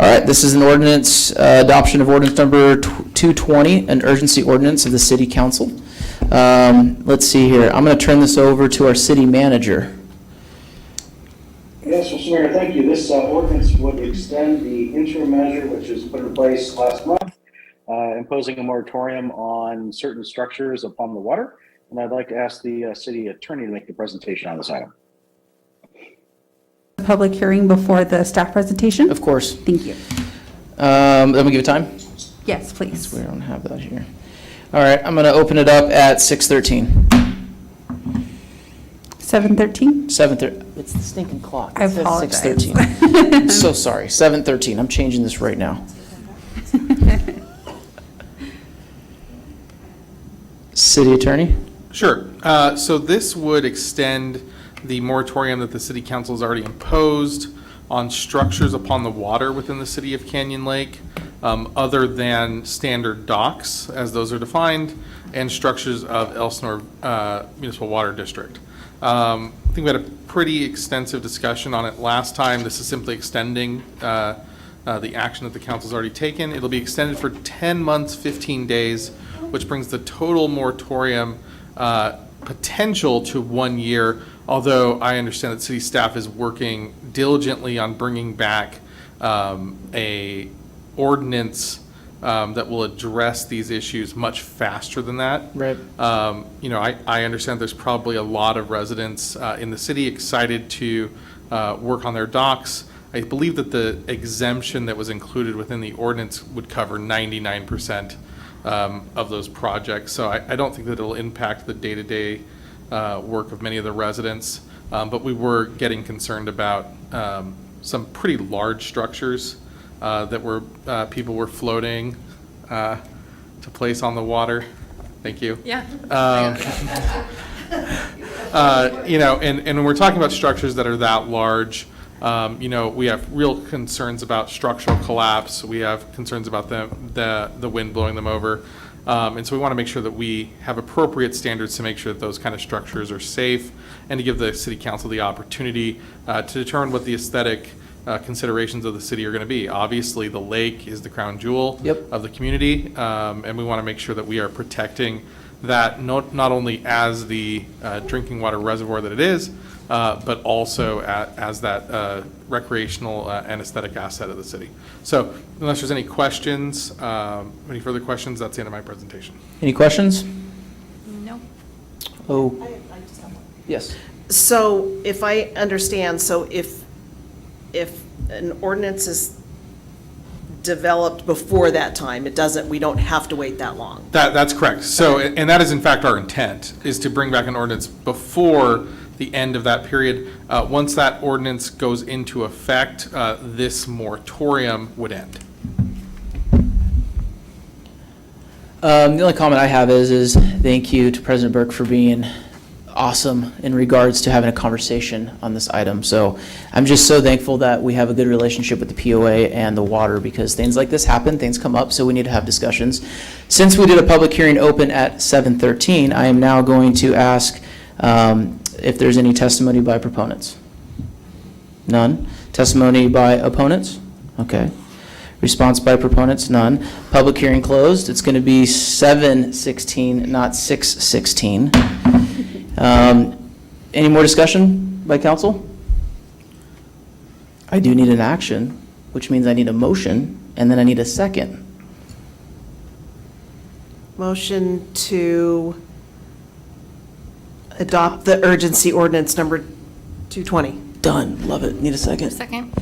All right, this is an ordinance, adoption of ordinance number 220, an urgency ordinance of the city council. Let's see here, I'm going to turn this over to our city manager. Yes, Mr. Mayor, thank you. This ordinance would extend the interim measure, which was put in place last month, imposing a moratorium on certain structures upon the water. And I'd like to ask the city attorney to make the presentation on this item. Public hearing before the staff presentation? Of course. Thank you. Let me give it time. Yes, please. We don't have that here. All right, I'm going to open it up at 6:13. 7:13? 7:30. It's the stinking clock. I It says apologize. 6:13. I'm so sorry. 7:13. I'm changing this right now. City attorney? Sure. So this would extend the moratorium that the city council has already imposed on structures upon the water within the city of Canyon Lake, other than standard docks, as those are defined, and structures of Elsinore Municipal Water District. I think we had a pretty extensive discussion on it last time. This is simply extending the action that the council's already taken. It'll be extended for 10 months, 15 days, which brings the total moratorium potential to 1 year, although I understand that city staff is working diligently on bringing back a ordinance that will address these issues much faster than that. Right. You know, I understand there's probably a lot of residents in the city excited to work on their docks. I believe that the exemption that was included within the ordinance would cover 99% of those projects. So I don't think that it'll impact the day-to-day work of many of the residents. But we were getting concerned about some pretty large structures that were people were floating to place on the water. Thank you. Yeah. And when we're talking about structures that are that large, we have real concerns about structural collapse. We have concerns about the wind blowing them over. And so we want to make sure that we have appropriate standards to make sure that those kind of structures are safe and to give the city council the opportunity to determine what the aesthetic considerations of the city are going to be. Obviously, the lake is the crown jewel of the community, and we want to make sure that we are protecting that not only as the drinking water reservoir that it is, but also as that recreational and aesthetic asset of the city. So unless there's any questions, any further questions, that's the end of my presentation. Any questions? No. Oh, yes. So if I understand, so if an ordinance is developed before that time, we don't have to wait that long. That's correct. So, and that is in fact our intent, is to bring back an ordinance before the end of that period. Once that ordinance goes into effect, this moratorium would end. The only comment I have is thank you to President Burke for being awesome in regards to having a conversation on this item. So I'm just so thankful that we have a good relationship with the POA and the water, because things like this happen, things come up, so we need to have discussions. Since we did a public hearing open at 7:13, I am now going to ask if there's any testimony by proponents. None. Testimony by opponents? Okay. Response by proponents? None. Public hearing closed. It's going to be 7:16, not 6:16. Any more discussion by council? I do need an action, which means I need a motion, and then I need a second. Motion to adopt the urgency ordinance number 220. Done. Love it. Need a second? Second.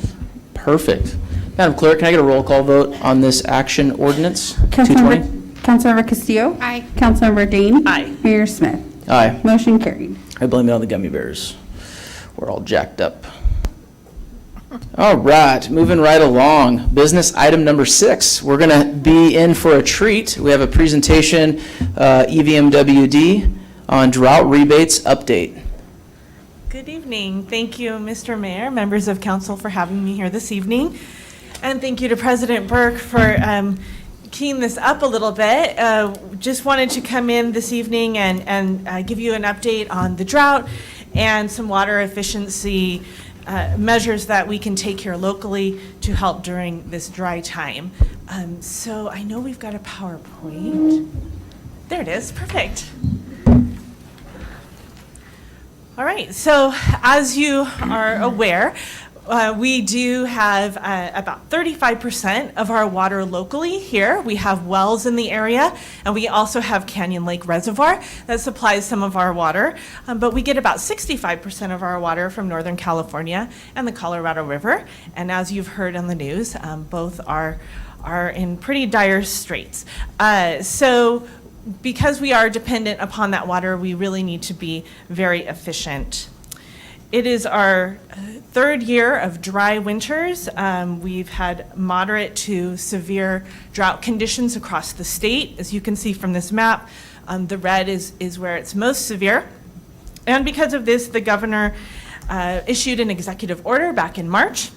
Perfect. Madam Clerk, can I get a roll call vote on this action ordinance 220? Councilmember Castillo? Aye. Councilmember Dane? Aye. Mayor Smith? Aye. Motion carried. I blame it on the gummy bears. We're all jacked up. All right, moving right along. Business item number 6. We're going to be in for a treat. We have a presentation, EVMWD, on drought rebates update. Good evening. Thank you, Mr. Mayor, members of council, for having me here this evening. And thank you to President Burke for keying this up a little bit. Just wanted to come in this evening and give you an update on the drought and some water efficiency measures that we can take here locally to help during this dry time. So I know we've got a PowerPoint. There it is. Perfect. All right, so as you are aware, we do have about 35% of our water locally here. We have wells in the area, and we also have Canyon Lake Reservoir that supplies some of our water. But we get about 65% of our water from Northern California and the Colorado River. And as you've heard on the news, both are in pretty dire straits. So because we are dependent upon that water, we really need to be very efficient. It is our third year of dry winters. We've had moderate to severe drought conditions across the state. As you can see from this map, the red is where it's most severe. And because of this, the governor issued an executive order back in March.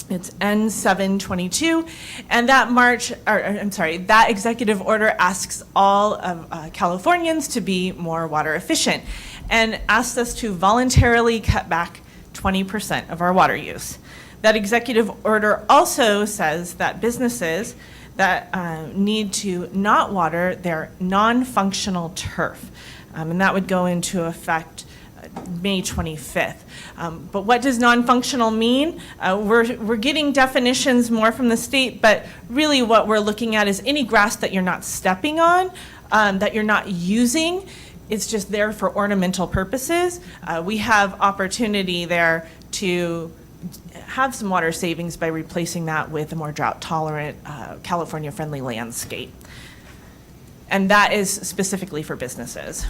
It's N722, and that executive order asks all of Californians to be more water efficient and asks us to voluntarily cut back 20% of our water use. That executive order also says that businesses that need to not water their non-functional turf, and that would go into effect May 25th. But what does non-functional mean? We're getting definitions more from the state, but really what we're looking at is any grass that you're not stepping on, that you're not using. It's just there for ornamental purposes. We have opportunity there to have some water savings by replacing that with a more drought-tolerant, California-friendly landscape. And that is specifically for businesses.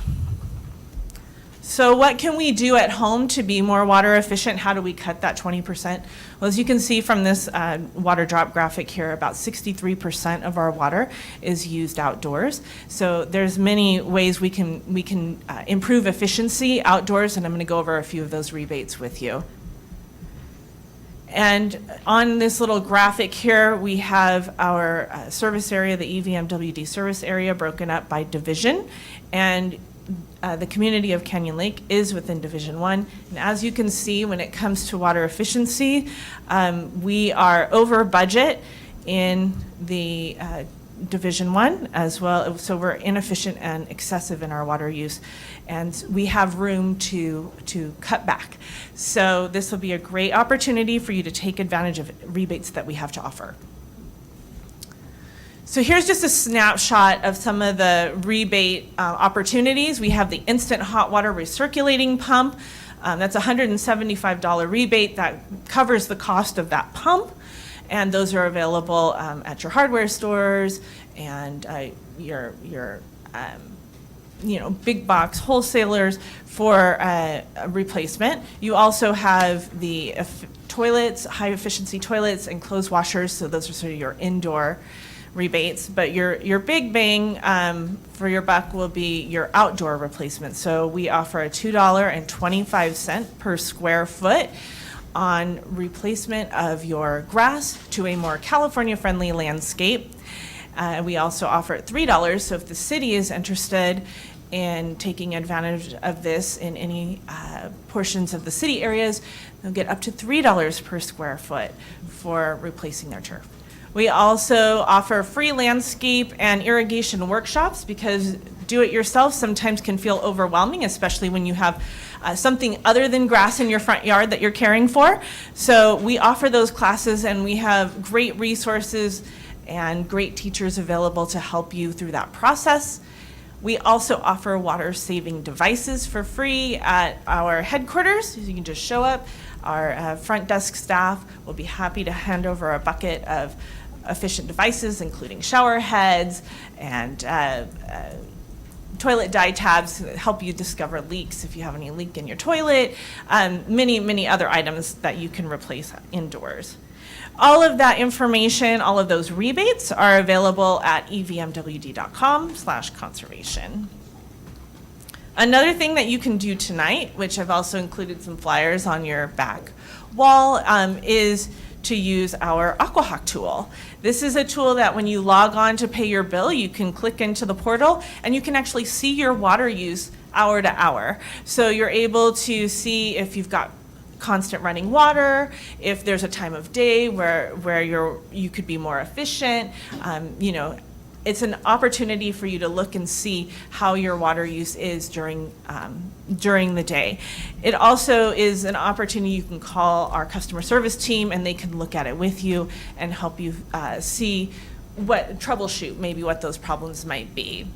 So what can we do at home to be more water efficient? How do we cut that 20%? Well, as you can see from this water drop graphic here, about 63% of our water is used outdoors. So there's many ways we can improve efficiency outdoors, and I'm going to go over a few of those rebates with you. And on this little graphic here, we have our service area, the EVMWD service area, broken up by division. And the community of Canyon Lake is within Division 1. And as you can see, when it comes to water efficiency, we are over budget in the Division 1 as well. So we're inefficient and excessive in our water use. And we have room to cut back. So this will be a great opportunity for you to take advantage of rebates that we have to offer. So here's just a snapshot of some of the rebate opportunities. We have the instant hot water recirculating pump. That's a $175 rebate that covers the cost of that pump. And those are available at your hardware stores and your big box wholesalers for a replacement. You also have the toilets, high efficiency toilets and clothes washers. So those are sort of your indoor rebates, but your big bang for your buck will be your outdoor replacement. So we offer a $2.25 per square foot on replacement of your grass to a more California-friendly landscape. We also offer at $3, so if the city is interested in taking advantage of this in any portions of the city areas, they'll get up to $3 per square foot for replacing their turf. We also offer free landscape and irrigation workshops because do-it-yourself sometimes can feel overwhelming, especially when you have something other than grass in your front yard that you're caring for. So we offer those classes, and we have great resources and great teachers available to help you through that process. We also offer water-saving devices for free at our headquarters. So you can just show up. Our front desk staff will be happy to hand over a bucket of efficient devices, including shower heads and toilet dye tabs that help you discover leaks if you have any leak in your toilet, many other items that you can replace indoors. All of that information, all of those rebates are available at evmwd.com/conservation. Another thing that you can do tonight, which I've also included some flyers on your back wall, is to use our AquaHawk tool. This is a tool that when you log on to pay your bill, you can click into the portal and you can actually see your water use hour to hour. So you're able to see if you've got constant running water, if there's a time of day where you could be more efficient. It's an opportunity for you to look and see how your water use is during the day. It also is an opportunity you can call our customer service team and they can look at it with you and help you troubleshoot maybe what those problems might be.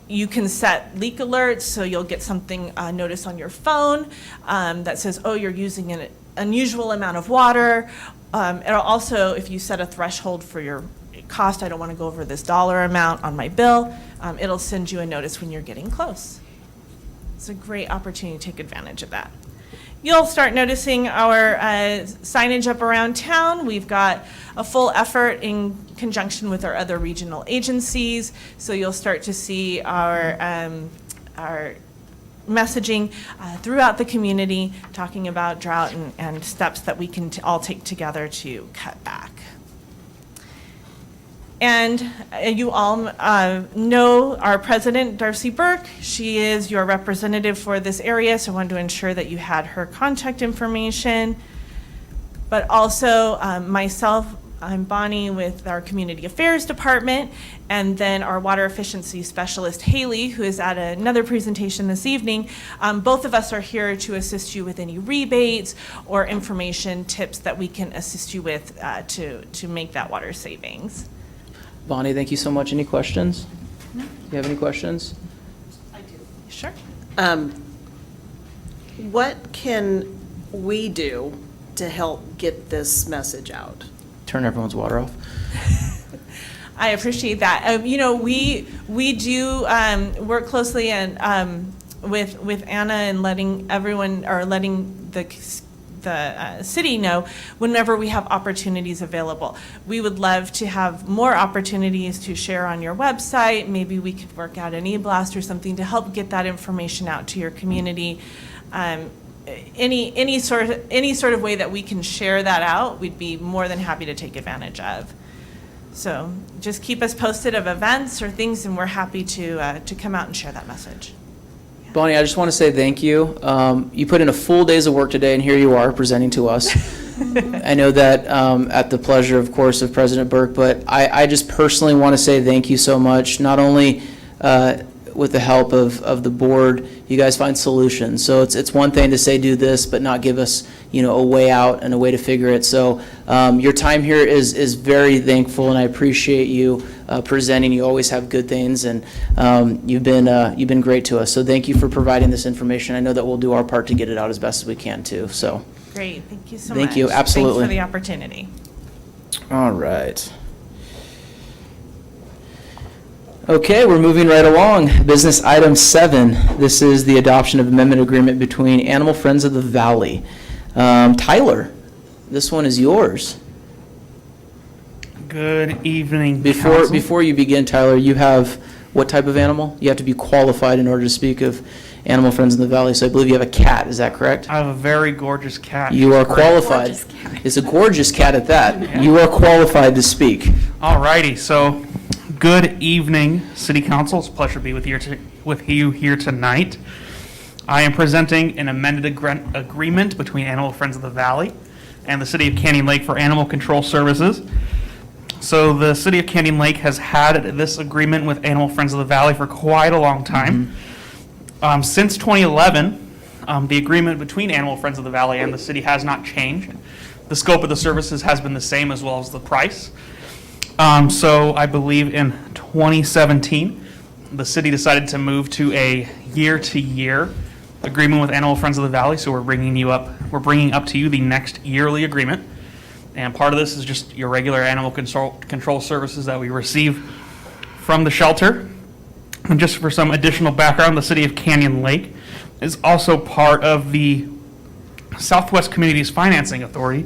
You can set leak alerts, so you'll get something notice on your phone that says, oh, you're using an unusual amount of water. It'll also, if you set a threshold for your cost, I don't want to go over this dollar amount on my bill, it'll send you a notice when you're getting close. It's a great opportunity to take advantage of that. You'll start noticing our signage up around town. We've got a full effort in conjunction with our other regional agencies, so you'll start to see our messaging throughout the community talking about drought and steps that we can all take together to cut back. And you all know our president, Darcy Burke. She is your representative for this area, so I wanted to ensure that you had her contact information. But also myself, I'm Bonnie with our Community Affairs Department, and then our Water Efficiency Specialist, Haley, who is at another presentation this evening. Both of us are here to assist you with any rebates or information tips that we can assist you with to make that water savings. Bonnie, thank you so much. Any questions? No. Do you have any questions? I do. Sure. What can we do to help get this message out? Turn everyone's water off. I appreciate that. We do work closely and with Anna and letting everyone, or letting the city know whenever we have opportunities available. We would love to have more opportunities to share on your website. Maybe we could work out an e-blast or something to help get that information out to your community. Any sort of way that we can share that out, we'd be more than happy to take advantage of. So just keep us posted of events or things, and we're happy to come out and share that message. Bonnie, I just want to say thank you. You put in a full days of work today, and here you are presenting to us. I know that at the pleasure, of course, of President Burke, but I just personally want to say thank you so much, not only with the help of the board, you guys find solutions. So it's one thing to say do this, but not give us, a way out and a way to figure it. So your time here is very thankful, and I appreciate you presenting. You always have good things, and you've been great to us. So thank you for providing this information. I know that we'll do our part to get it out as best as we can too. So Great, thank you so much. thank you, absolutely. Thanks for the opportunity. All right. Okay, we're moving right along. Business item 7. This is the adoption of amendment agreement between Animal Friends of the Valley. Tyler, this one is yours. Good evening, council. Before you begin, Tyler, you have what type of animal? You have to be qualified in order to speak of Animal Friends in the Valley. So I believe you have a cat. Is that correct? I have a very gorgeous cat. You are qualified. It's a gorgeous cat at that. Yeah. You are qualified to speak. All righty, so good evening, City Council. It's a pleasure to be with you here tonight. I am presenting an amended agreement between Animal Friends of the Valley and the City of Canyon Lake for animal control services. So the City of Canyon Lake has had this agreement with Animal Friends of the Valley for quite a long time. Since 2011, the agreement between Animal Friends of the Valley and the city has not changed. The scope of the services has been the same, as well as the price. So I believe in 2017, the city decided to move to a year-to-year agreement with Animal Friends of the Valley. So we're bringing up to you the next yearly agreement. And part of this is just your regular animal control services that we receive from the shelter. And just for some additional background, the City of Canyon Lake is also part of the Southwest Communities Financing Authority,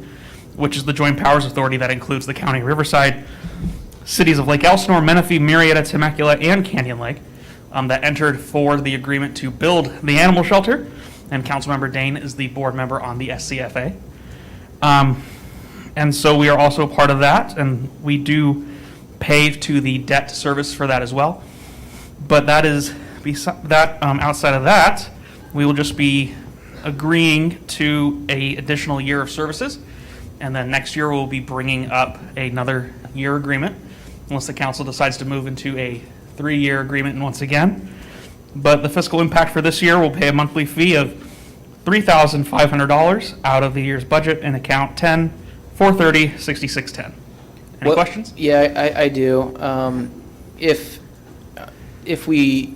which is the joint powers authority that includes the County of Riverside, cities of Lake Elsinore, Menifee, Marietta, Temecula, and Canyon Lake that entered for the agreement to build the animal shelter. And Councilmember Dane is the board member on the SCFA. And so we are also part of that, and we do pay to the debt service for that as well. But that is outside of that, we will just be agreeing to an additional year of services, and then next year we'll be bringing up another year agreement, unless the council decides to move into a 3-year agreement once again. But the fiscal impact for this year will pay a monthly fee of $3,500 out of the year's budget in account 10-430-6610. Any questions? Yeah, I do. If we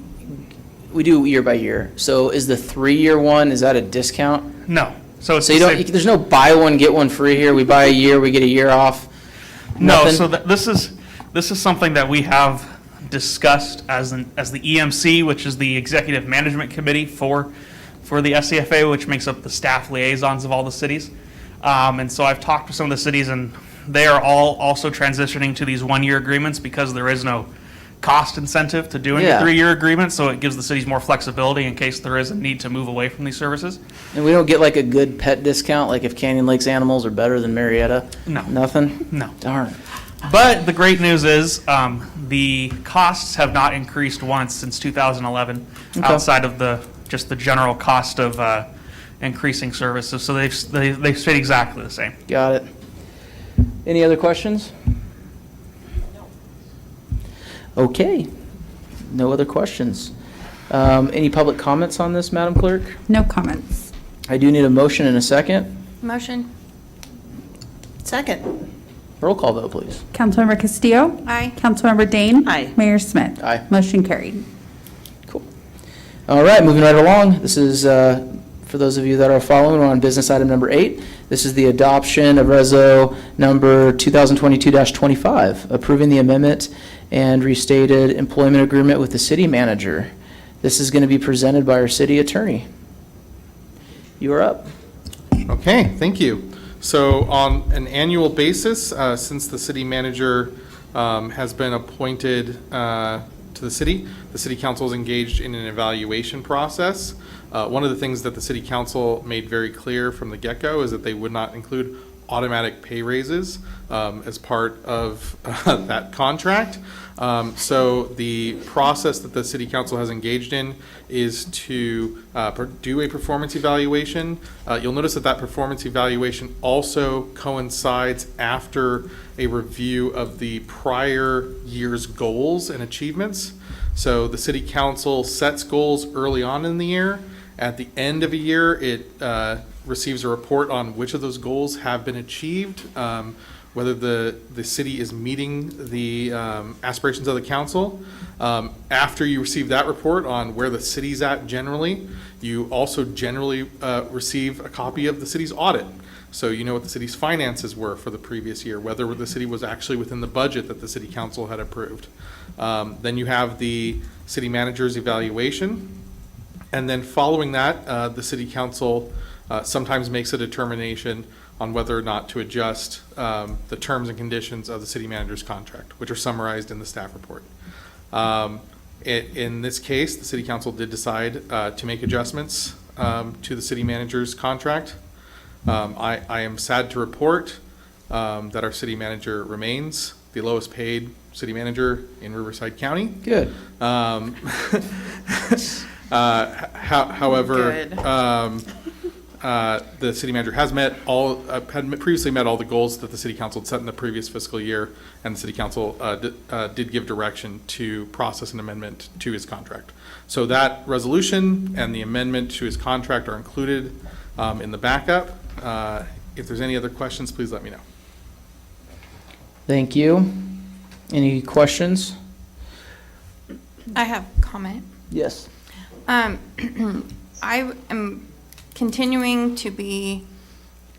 do year by year, so is the 3-year one, is that a discount? No. So there's no buy one get one free here. We buy a year, we get a year off. No. Nothing? So this is something that we have discussed as the EMC, which is the Executive Management Committee for the SCFA, which makes up the staff liaisons of all the cities. And so I've talked to some of the cities, and they are all also transitioning to these 1-year agreements because there is no cost incentive to doing a 3-year agreement, so it gives the cities more flexibility in case there is a need to move away from these services. And we don't get like a good pet discount, like if Canyon Lake's animals are better than Marietta? No. Nothing? No. Darn. But the great news is the costs have not increased once since 2011, outside of just the general cost of increasing services. So they've stayed exactly the same. Got it. Any other questions? Okay. No other questions. Any public comments on this, Madam Clerk? No comments. I do need a motion and a second. Motion. Second. Roll call vote, please. Councilmember Castillo? Aye. Councilmember Dane? Aye. Mayor Smith? Aye. Motion carried. Cool. All right, moving right along. This is, for those of you that are following, we're on business item number 8. This is the adoption of Reso number 2022-25, approving the amendment and restated employment agreement with the city manager. This is going to be presented by our city attorney. You are up. Okay, thank you. So on an annual basis, since the city manager has been appointed to the city council is engaged in an evaluation process. One of the things that the city council made very clear from the get-go is that they would not include automatic pay raises as part of that contract. So the process that the city council has engaged in is to do a performance evaluation. You'll notice that that performance evaluation also coincides after a review of the prior year's goals and achievements. So the city council sets goals early on in the year. At the end of a year, it receives a report on which of those goals have been achieved, whether the city is meeting the aspirations of the council. After you receive that report on where the city's at generally, you also generally receive a copy of the city's audit. So you know what the city's finances were for the previous year, whether the city was actually within the budget that the city council had approved. Then you have the city manager's evaluation. And then following that, the city council sometimes makes a determination on whether or not to adjust the terms and conditions of the city manager's contract, which are summarized in the staff report. In this case, the city council did decide to make adjustments to the city manager's contract. I am sad to report that our city manager remains the lowest paid city manager in Riverside County. Good. However, the city manager has had previously met all the goals that the city council had set in the previous fiscal year, and the city council did give direction to process an amendment to his contract. So that resolution and the amendment to his contract are included in the backup. If there's any other questions, please let me know. Thank you. Any questions? I have a comment. Yes. I am continuing to be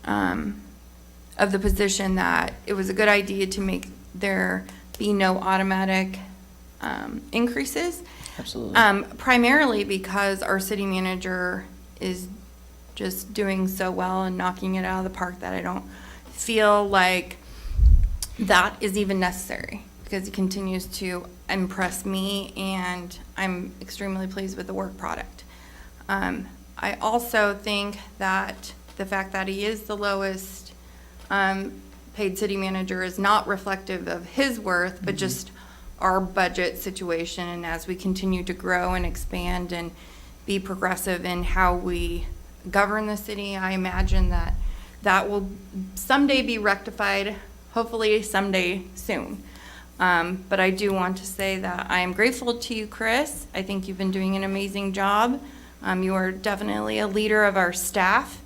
of the position that it was a good idea to make there be no automatic increases. Absolutely. Primarily because our city manager is just doing so well and knocking it out of the park that I don't feel like that is even necessary, because he continues to impress me, and I'm extremely pleased with the work product. I also think that the fact that he is the lowest paid city manager is not reflective of his worth, but just our budget situation. And as we continue to grow and expand and be progressive in how we govern the city, I imagine that that will someday be rectified, hopefully someday soon. But I do want to say that I am grateful to you, Chris. I think you've been doing an amazing job. You are definitely a leader of our staff.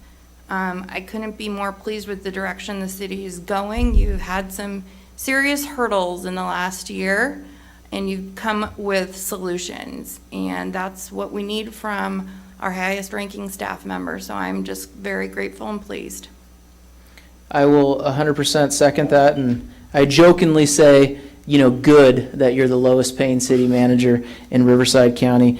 I couldn't be more pleased with the direction the city is going. You've had some serious hurdles in the last year, and you've come with solutions. And that's what we need from our highest ranking staff member. So I'm just very grateful and pleased. I will 100% second that, and I jokingly say, you know, good that you're the lowest paying city manager in Riverside County.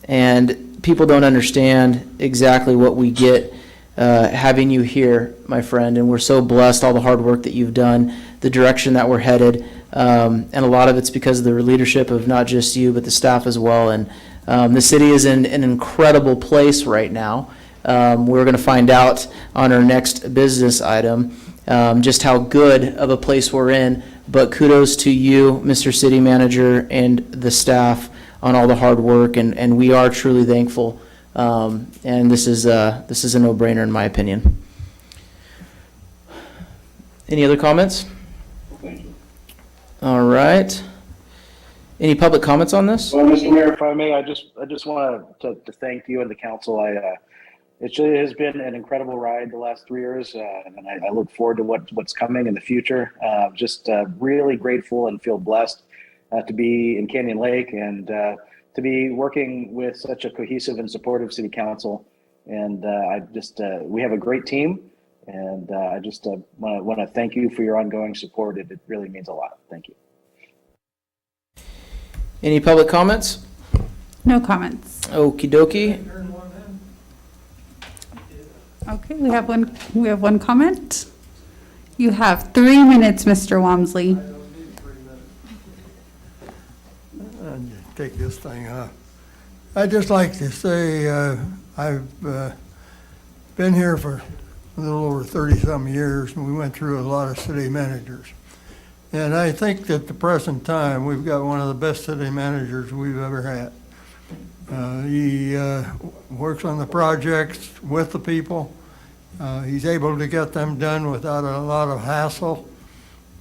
And people don't understand exactly what we get having you here, my friend, and we're so blessed, all the hard work that you've done, the direction that we're headed, and a lot of it's because of the leadership of not just you, but the staff as well. And the city is in an incredible place right now. We're going to find out on our next business item just how good of a place we're in, but kudos to you, Mr. City Manager, and the staff on all the hard work, and we are truly thankful. And this is a no-brainer in my opinion. Any other comments? Thank you. All right. Any public comments on this? Well, Mr. Mayor, if I may, I just want to thank you and the council. It really has been an incredible ride the last 3 years, and I look forward to what's coming in the future. Just really grateful and feel blessed to be in Canyon Lake and to be working with such a cohesive and supportive city council. And we have a great team, and I just want to thank you for your ongoing support. It really means a lot. Thank you. Any public comments? No comments. Okie dokie. Okay, we have one comment. You have 3 minutes, Mr. Walmsley. And take this thing off. I'd just like to say I've been here for a little over 30-some years, and we went through a lot of city managers. And I think that at the present time, we've got one of the best city managers we've ever had. He works on the projects with the people. He's able to get them done without a lot of hassle.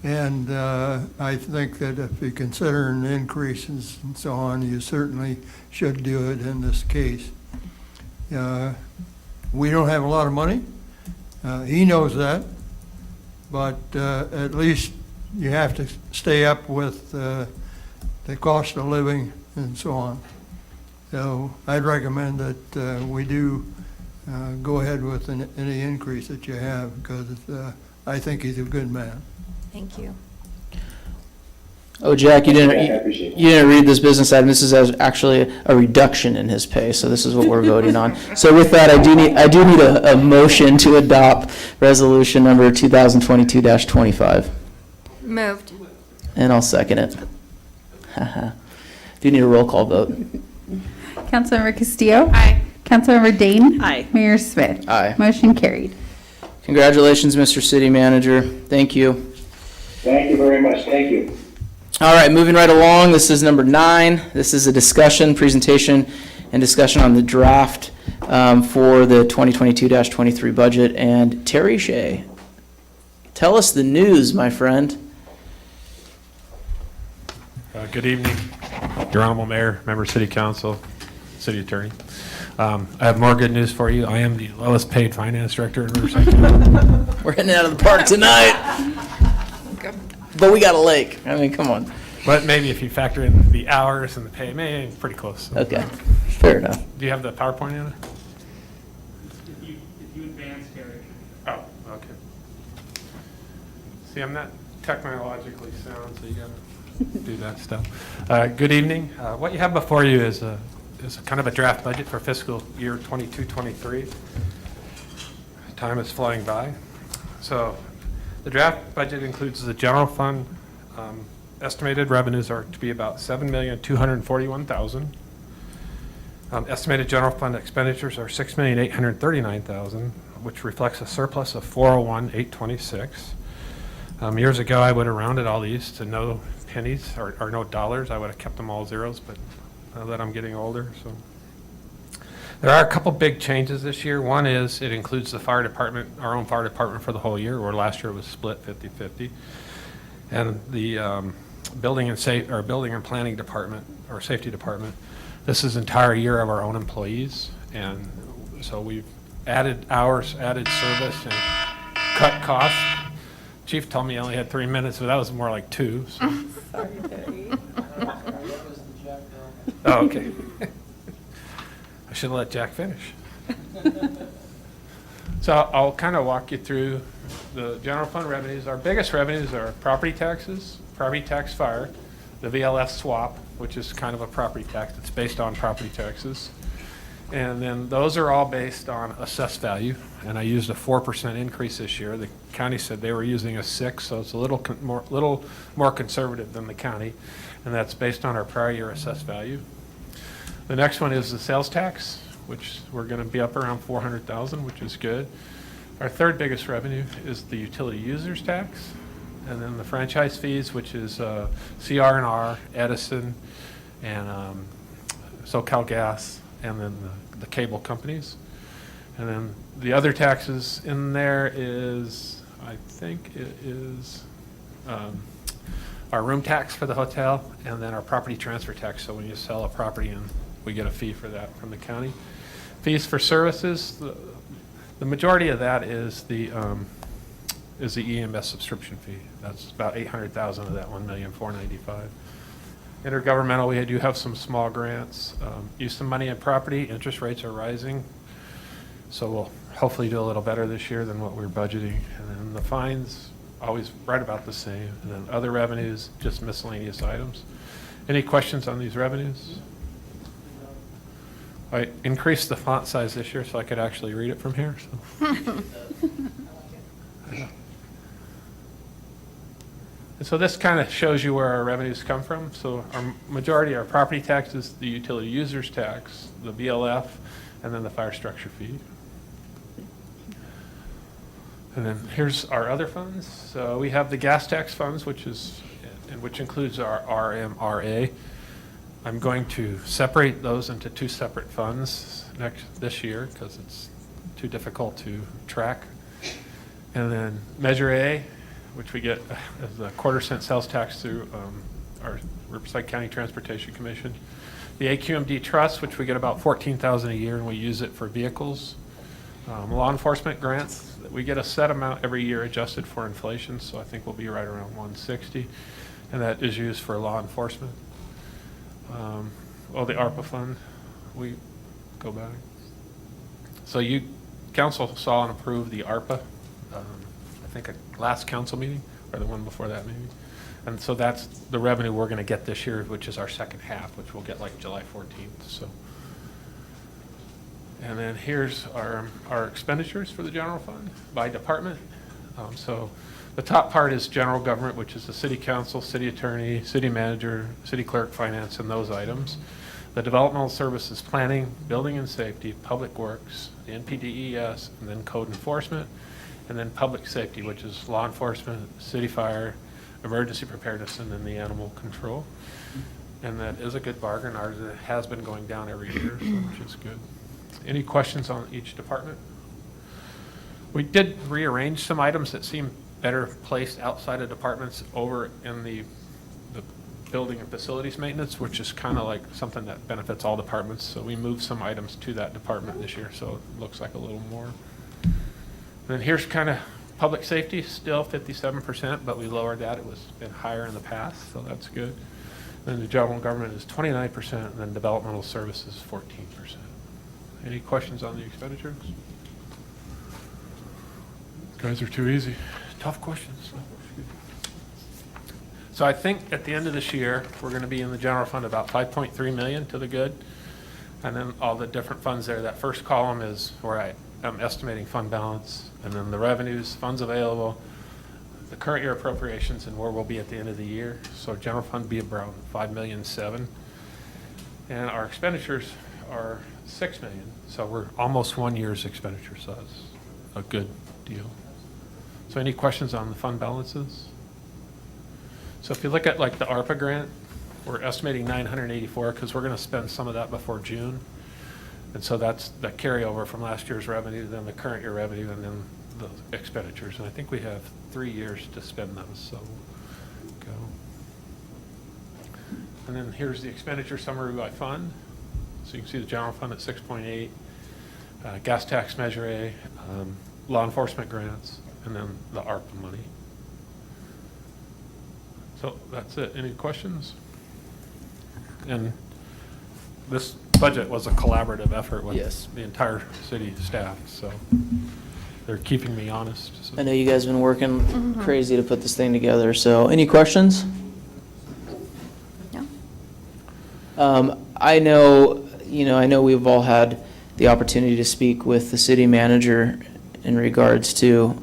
And I think that if you consider an increases and so on, you certainly should do it in this case. We don't have a lot of money. He knows that. But at least you have to stay up with the cost of living and so on. So I'd recommend that we do go ahead with any increase that you have, because I think he's a good man. Thank you. Oh, Jack, you didn't read this business item. This is actually a reduction in his pay, so this is what we're voting on. So with that, I do need a motion to adopt resolution number 2022-25. Moved. And I'll second it. Do need a roll call vote. Councilmember Castillo? Aye. Councilmember Dane? Aye. Mayor Smith? Aye. Motion carried. Congratulations, Mr. City Manager. Thank you. Thank you very much. Thank you. All right, moving right along. This is number 9. This is a discussion, presentation, and discussion on the draft for the 2022-23 budget. And Terry Shea, tell us the news, my friend. Good evening, Your Honorable Mayor, Member City Council, City Attorney. I have more good news for you. I am the lowest paid finance director in Riverside County. We're hitting it out of the park tonight. But we got a lake. I mean, come on. But maybe if you factor in the hours and the pay, maybe pretty close. Okay, fair enough. Do you have the PowerPoint in it? If you advance, Gary. Oh, okay. See, I'm not technologically sound, so you gotta do that stuff. Good evening. What you have before you is kind of a draft budget for fiscal year 22-23. Time is flying by. So the draft budget includes the general fund. Estimated revenues are to be about $7,241,000. Estimated general fund expenditures are $6,839,000, which reflects a surplus of $401,826. Years ago, I would have rounded all these to no pennies or no dollars. I would have kept them all zeros, but now that I'm getting older, so. There are a couple big changes this year. One is it includes the fire department, our own fire department for the whole year, where last year it was split 50-50. And the building and planning department, or safety department, this is entire year of our own employees. And so we've added hours, added service, and cut costs. Chief told me I only had 3 minutes, but that was more like 2. So. Sorry, Terry. Oh, okay. I should have let Jack finish. So I'll kind of walk you through the general fund revenues. Our biggest revenues are property taxes, property tax fire, the VLF swap, which is kind of a property tax that's based on property taxes. And then those are all based on assessed value. And I used a 4% increase this year. The county said they were using a 6, so it's a little more conservative than the county. And that's based on our prior year assessed value. The next one is the sales tax, which we're going to be up around $400,000, which is good. Our third biggest revenue is the utility users tax, and then the franchise fees, which is CR&R, Edison, and SoCal Gas, and then the cable companies. And then the other taxes in there is, I think it is our room tax for the hotel, and then our property transfer tax. So when you sell a property, and we get a fee for that from the county. Fees for services, the majority of that is the EMS subscription fee. That's about $800,000 of that $1,495,000. Intergovernmental, we do have some small grants. Use some money in property. Interest rates are rising, so we'll hopefully do a little better this year than what we're budgeting. And then the fines, always right about the same. And then other revenues, just miscellaneous items. Any questions on these revenues? I increased the font size this year so I could actually read it from here, so. And so this kind of shows you where our revenues come from. So our majority are property taxes, the utility users tax, the BLF, and then the fire structure fee. And then here's our other funds. So we have the gas tax funds, which includes our RMRA. I'm going to separate those into two separate funds this year because it's too difficult to track. And then Measure A, which we get as a quarter-cent sales tax through our Riverside County Transportation Commission. The AQMD Trust, which we get about $14,000 a year, and we use it for vehicles. Law enforcement grants, we get a set amount every year adjusted for inflation, so I think we'll be right around 160, and that is used for law enforcement. Well, the ARPA fund, we go back. So you, council saw and approved the ARPA, I think last council meeting, or the one before that maybe. And so that's the revenue we're going to get this year, which is our second half, which we'll get like July 14th. So, and then here's our expenditures for the general fund by department. So the top part is general government, which is the city council, city attorney, city manager, city clerk, finance, and those items. The developmental services, planning, building and safety, public works, the NPDES, and then code enforcement, and then public safety, which is law enforcement, city fire, emergency preparedness, and then the animal control. And that is a good bargain. Ours has been going down every year, so which is good. Any questions on each department? We did rearrange some items that seem better placed outside of departments over in the building and facilities maintenance, which is kind of like something that benefits all departments. So we moved some items to that department this year, so it looks like a little more. And then here's kind of public safety, still 57%, but we lowered that. It was been higher in the past, so that's good. Then the general government is 29%, and then developmental services 14%. Any questions on the expenditures? Guys are too easy. Tough questions. So I think at the end of this year, we're going to be in the general fund about 5.3 million to the good. And then all the different funds there. That first column is where I'm estimating fund balance, and then the revenues, funds available, the current year appropriations, and where we'll be at the end of the year. So general fund be around 5.7 million. And our expenditures are 6 million. So we're almost 1 year's expenditure, so that's a good deal. So any questions on the fund balances? So if you look at like the ARPA grant, we're estimating 984 because we're going to spend some of that before June. And so that's the carryover from last year's revenue, then the current year revenue, and then the expenditures. And I think we have 3 years to spend those, so go. And then here's the expenditure summary by fund. So you can see the general fund at 6.8, gas tax measure A, law enforcement grants, and then the ARPA money. So that's it. Any questions? And this budget was a collaborative effort with the entire city staff, so they're keeping me honest. So. I know you guys have been working crazy to put this thing together, so any questions? No. I know we've all had the opportunity to speak with the city manager in regards to,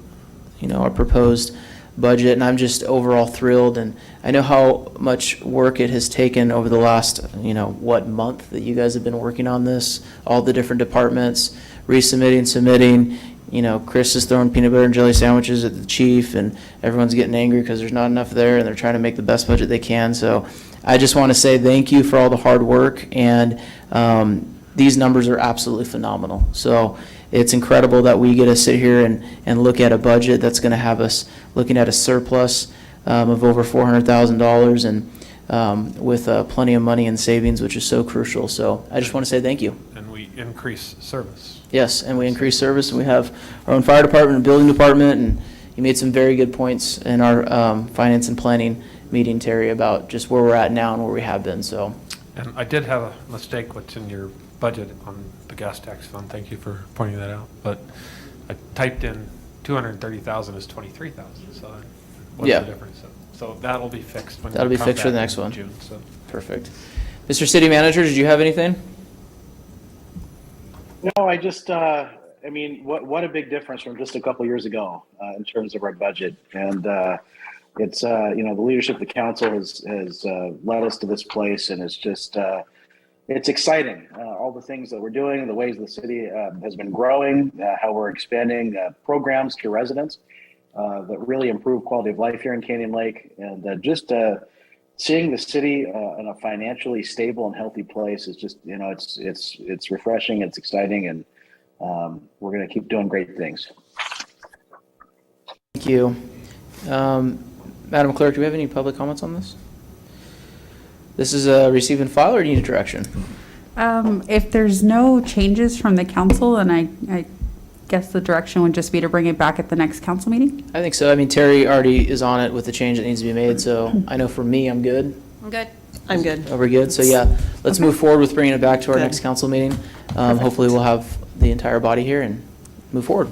our proposed budget, and I'm just overall thrilled, and I know how much work it has taken over the last, month that you guys have been working on this, all the different departments, resubmitting, submitting, Chris is throwing peanut butter and jelly sandwiches at the chief, and everyone's getting angry because there's not enough there, and they're trying to make the best budget they can, so I just want to say thank you for all the hard work, and these numbers are absolutely phenomenal. So it's incredible that we get to sit here and look at a budget that's going to have us looking at a surplus of over $400,000 and with plenty of money in savings, which is so crucial. So I just want to say thank you. And we increase service. Yes, and we increase service, and we have our own fire department and building department, and you made some very good points in our finance and planning meeting, Terry, about just where we're at now and where we have been. So. And I did have a mistake what's in your budget on the gas tax fund. Thank you for pointing that out. But I typed in 230,000 as 23,000. So what's the difference? So that'll be fixed when that'll be come fixed for the back next in one. June. So perfect. Mr. City Manager, did you have anything? No, I just, I mean, what a big difference from just a couple years ago in terms of our budget. And it's, you know, the leadership of the council has led us to this place, and it's just, it's exciting. All the things that we're doing, the ways the city has been growing, how we're expanding programs to residents that really improve quality of life here in Canyon Lake, and just seeing the city in a financially stable and healthy place is just, you know, it's refreshing, it's exciting, and we're going to keep doing great things. Thank you. Madam Clerk, do we have any public comments on this? This is a receive and file, or do you need direction? If there's no changes from the council, then I guess the direction would just be to bring it back at the next council meeting? I think so. I mean, Terry already is on it with the change that needs to be made, so I know for me, I'm good. I'm good. I'm good. Oh, we're good? So yeah, let's move forward with bringing it back to our next council meeting. Hopefully we'll have the entire body here and move forward.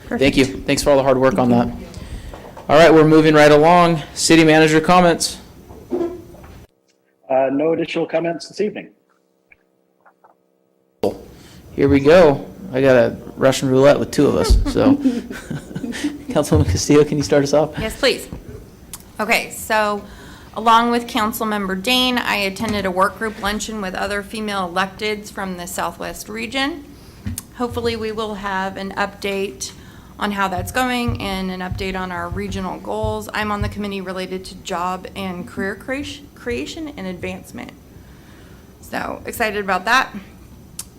Thank you. Thanks for all the hard work on that. All right, we're moving right along. City manager comments. No additional comments this evening. Here we go. I got a Russian roulette with two of us, so. Councilwoman Castillo, can you start us off? Yes, please. Okay, so along with Councilmember Dane, I attended a work group luncheon with other female electeds from the Southwest region. Hopefully we will have an update on how that's going and an update on our regional goals. I'm on the committee related to job and career creation and advancement. So excited about that.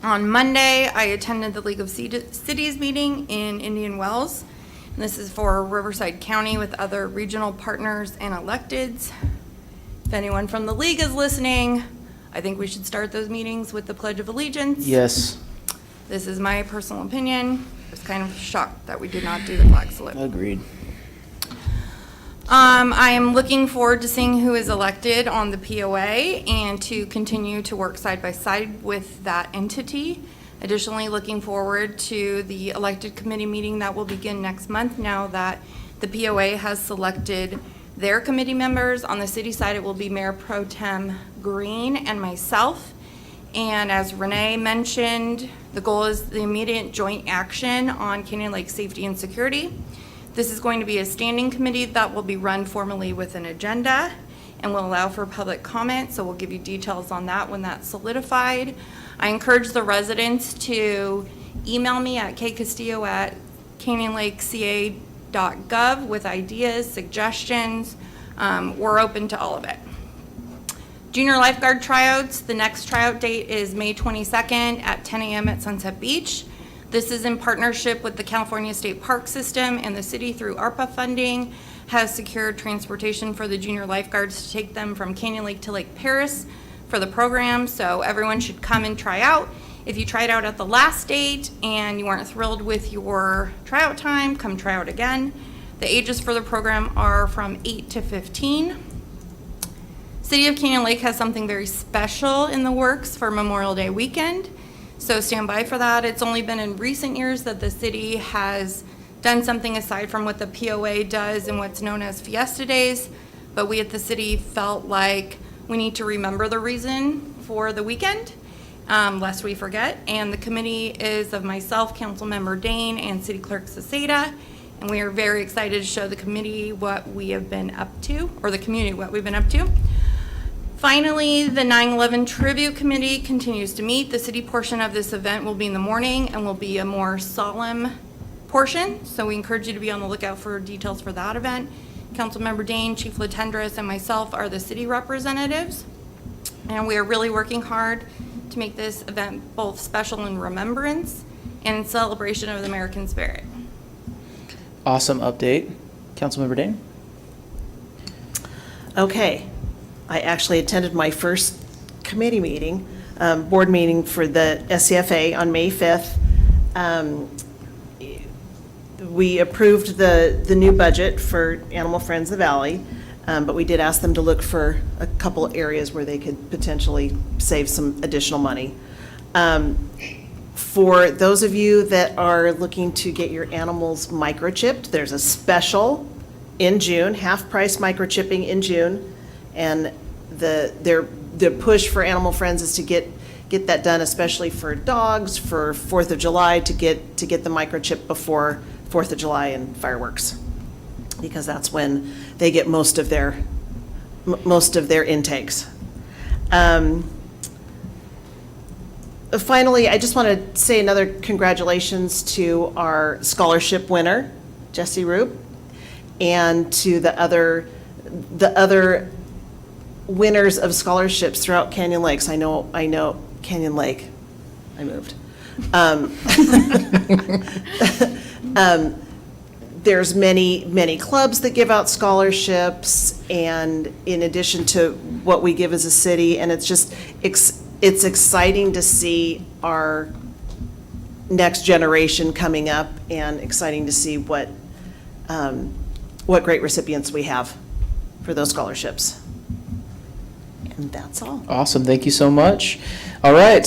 On Monday, I attended the League of Cities meeting in Indian Wells. And this is for Riverside County with other regional partners and electeds. If anyone from the league is listening, I think we should start those meetings with the Pledge of Allegiance. Yes. This is my personal opinion. I was kind of shocked that we did not do the flag salute. Agreed. I am looking forward to seeing who is elected on the POA and to continue to work side by side with that entity. Additionally, looking forward to the elected committee meeting that will begin next month now that the POA has selected their committee members. On the city side, it will be Mayor Pro Tem Green and myself. And as Renee mentioned, the goal is the immediate joint action on Canyon Lake safety and security. This is going to be a standing committee that will be run formally with an agenda and will allow for public comment, so we'll give you details on that when that's solidified. I encourage the residents to email me at kcastillo@canyonlakeca.gov with ideas, suggestions. We're open to all of it. Junior Lifeguard Tryouts, the next tryout date is May 22nd at 10 a.m. at Sunset Beach. This is in partnership with the California State Park System, and the city through ARPA funding has secured transportation for the junior lifeguards to take them from Canyon Lake to Lake Paris for the program, so everyone should come and try out. If you tried out at the last date and you weren't thrilled with your tryout time, come try out again. The ages for the program are from 8 to 15. City of Canyon Lake has something very special in the works for Memorial Day weekend. So stand by for that. It's only been in recent years that the city has done something aside from what the POA does in what's known as Fiesta Days. But we at the city felt like we need to remember the reason for the weekend, lest we forget. And the committee is of myself, Councilmember Dane, and City Clerk Cesada. And we are very excited to show the committee what we have been up to, or the community what we've been up to. Finally, the 9/11 Tribute Committee continues to meet. The city portion of this event will be in the morning and will be a more solemn portion. So we encourage you to be on the lookout for details for that event. Councilmember Dane, Chief Latendress, and myself are the city representatives. And we are really working hard to make this event both special in remembrance and in celebration of the American spirit. Awesome update. Councilmember Dane? Okay. I actually attended my first committee meeting, board meeting for the SCFA on May 5th. We approved the new budget for Animal Friends of the Valley, but we did ask them to look for a couple areas where they could potentially save some additional money. For those of you that are looking to get your animals microchipped, there's a special in June, half-price microchipping in June. And the push for Animal Friends is to get get that done, especially for dogs, for 4th of July, to get the microchip before 4th of July and fireworks, because that's when they get most of their intakes. Finally, I just want to say another congratulations to our scholarship winner, Jesse Roop, and to the other winners of scholarships throughout Canyon Lakes. I know Canyon Lake, I moved. There's many clubs that give out scholarships, and in addition to what we give as a city, and it's just, it's exciting to see our next generation coming up, and exciting to see what great recipients we have for those scholarships. And that's all. Awesome, thank you so much. All right,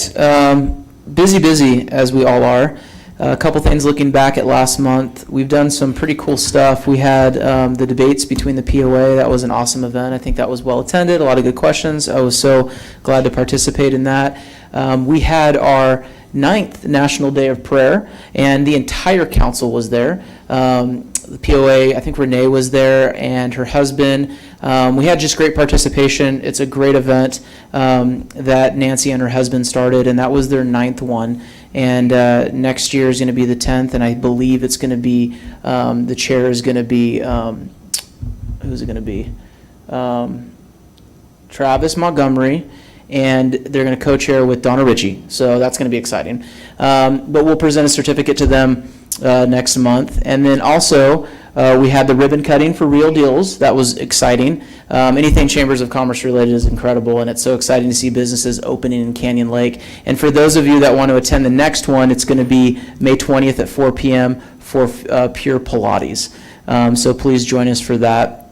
busy as we all are. A couple things looking back at last month. We've done some pretty cool stuff. We had the debates between the POA. That was an awesome event. I think that was well attended. A lot of good questions. I was so glad to participate in that. We had our 9th National Day of Prayer, and the entire council was there. The POA, I think Renee was there, and her husband. We had just great participation. It's a great event that Nancy and her husband started, and that was their 9th one. And next year is going to be the 10th, and I believe it's going to be, the chair is going to be, who's it going to be? Travis Montgomery, and they're going to co-chair with Donna Ritchie, so that's going to be exciting. But we'll present a certificate to them next month. And then also, we had the ribbon cutting for Real Deals. That was exciting. Anything Chambers of Commerce related is incredible, and it's so exciting to see businesses opening in Canyon Lake. And for those of you that want to attend the next one, it's going to be May 20th at 4 p.m. for Pure Pilates. So please join us for that.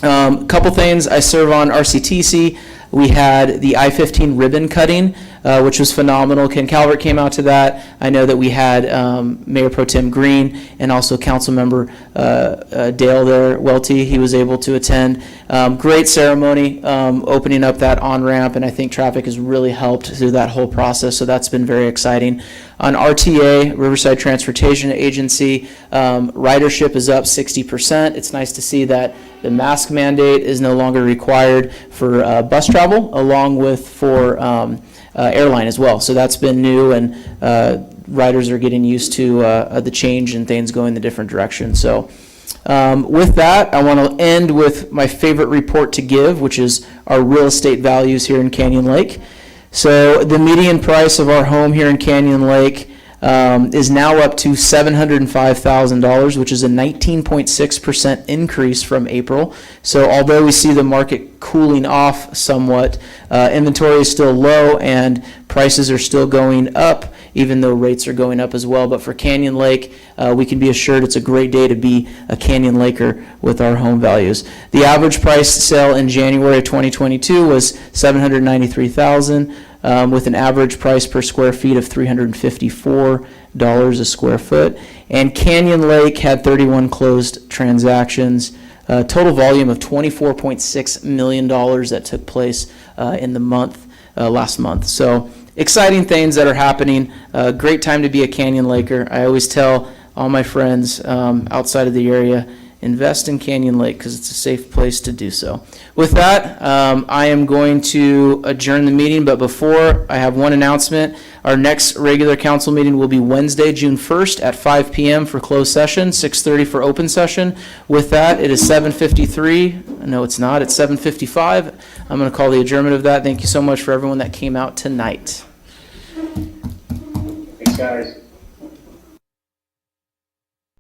Couple things. I serve on RCTC. We had the I-15 ribbon cutting, which was phenomenal. Ken Calvert came out to that. I know that we had Mayor Pro Tem Green and also Councilmember Dale there, Welty. He was able to attend. Great ceremony, opening up that on-ramp, and I think traffic has really helped through that whole process, so that's been very exciting. On RTA, Riverside Transportation Agency, ridership is up 60%. It's nice to see that the mask mandate is no longer required for bus travel, along with for airline as well. So that's been new, and riders are getting used to the change and things going the different direction. So with that, I want to end with my favorite report to give, which is our real estate values here in Canyon Lake. So the median price of our home here in Canyon Lake is now up to $705,000, which is a 19.6% increase from April. So although we see the market cooling off somewhat, inventory is still low and prices are still going up, even though rates are going up as well. But for Canyon Lake, we can be assured it's a great day to be a Canyon Laker with our home values. The average price sale in January of 2022 was $793,000. With an average price per square feet of $354 a square foot. And Canyon Lake had 31 closed transactions, total volume of $24.6 million that took place in the month, last month. So exciting things that are happening. Great time to be a Canyon Laker. I always tell all my friends outside of the area, invest in Canyon Lake because it's a safe place to do so. With that, I am going to adjourn the meeting, but before, I have one announcement. Our next regular council meeting will be Wednesday, June 1st at 5 p.m. for closed session, 6:30 for open session. With that, it is 7:53. No, it's not. It's 7:55. I'm going to call the adjournment of that. Thank you so much for everyone that came out tonight. Thanks, guys.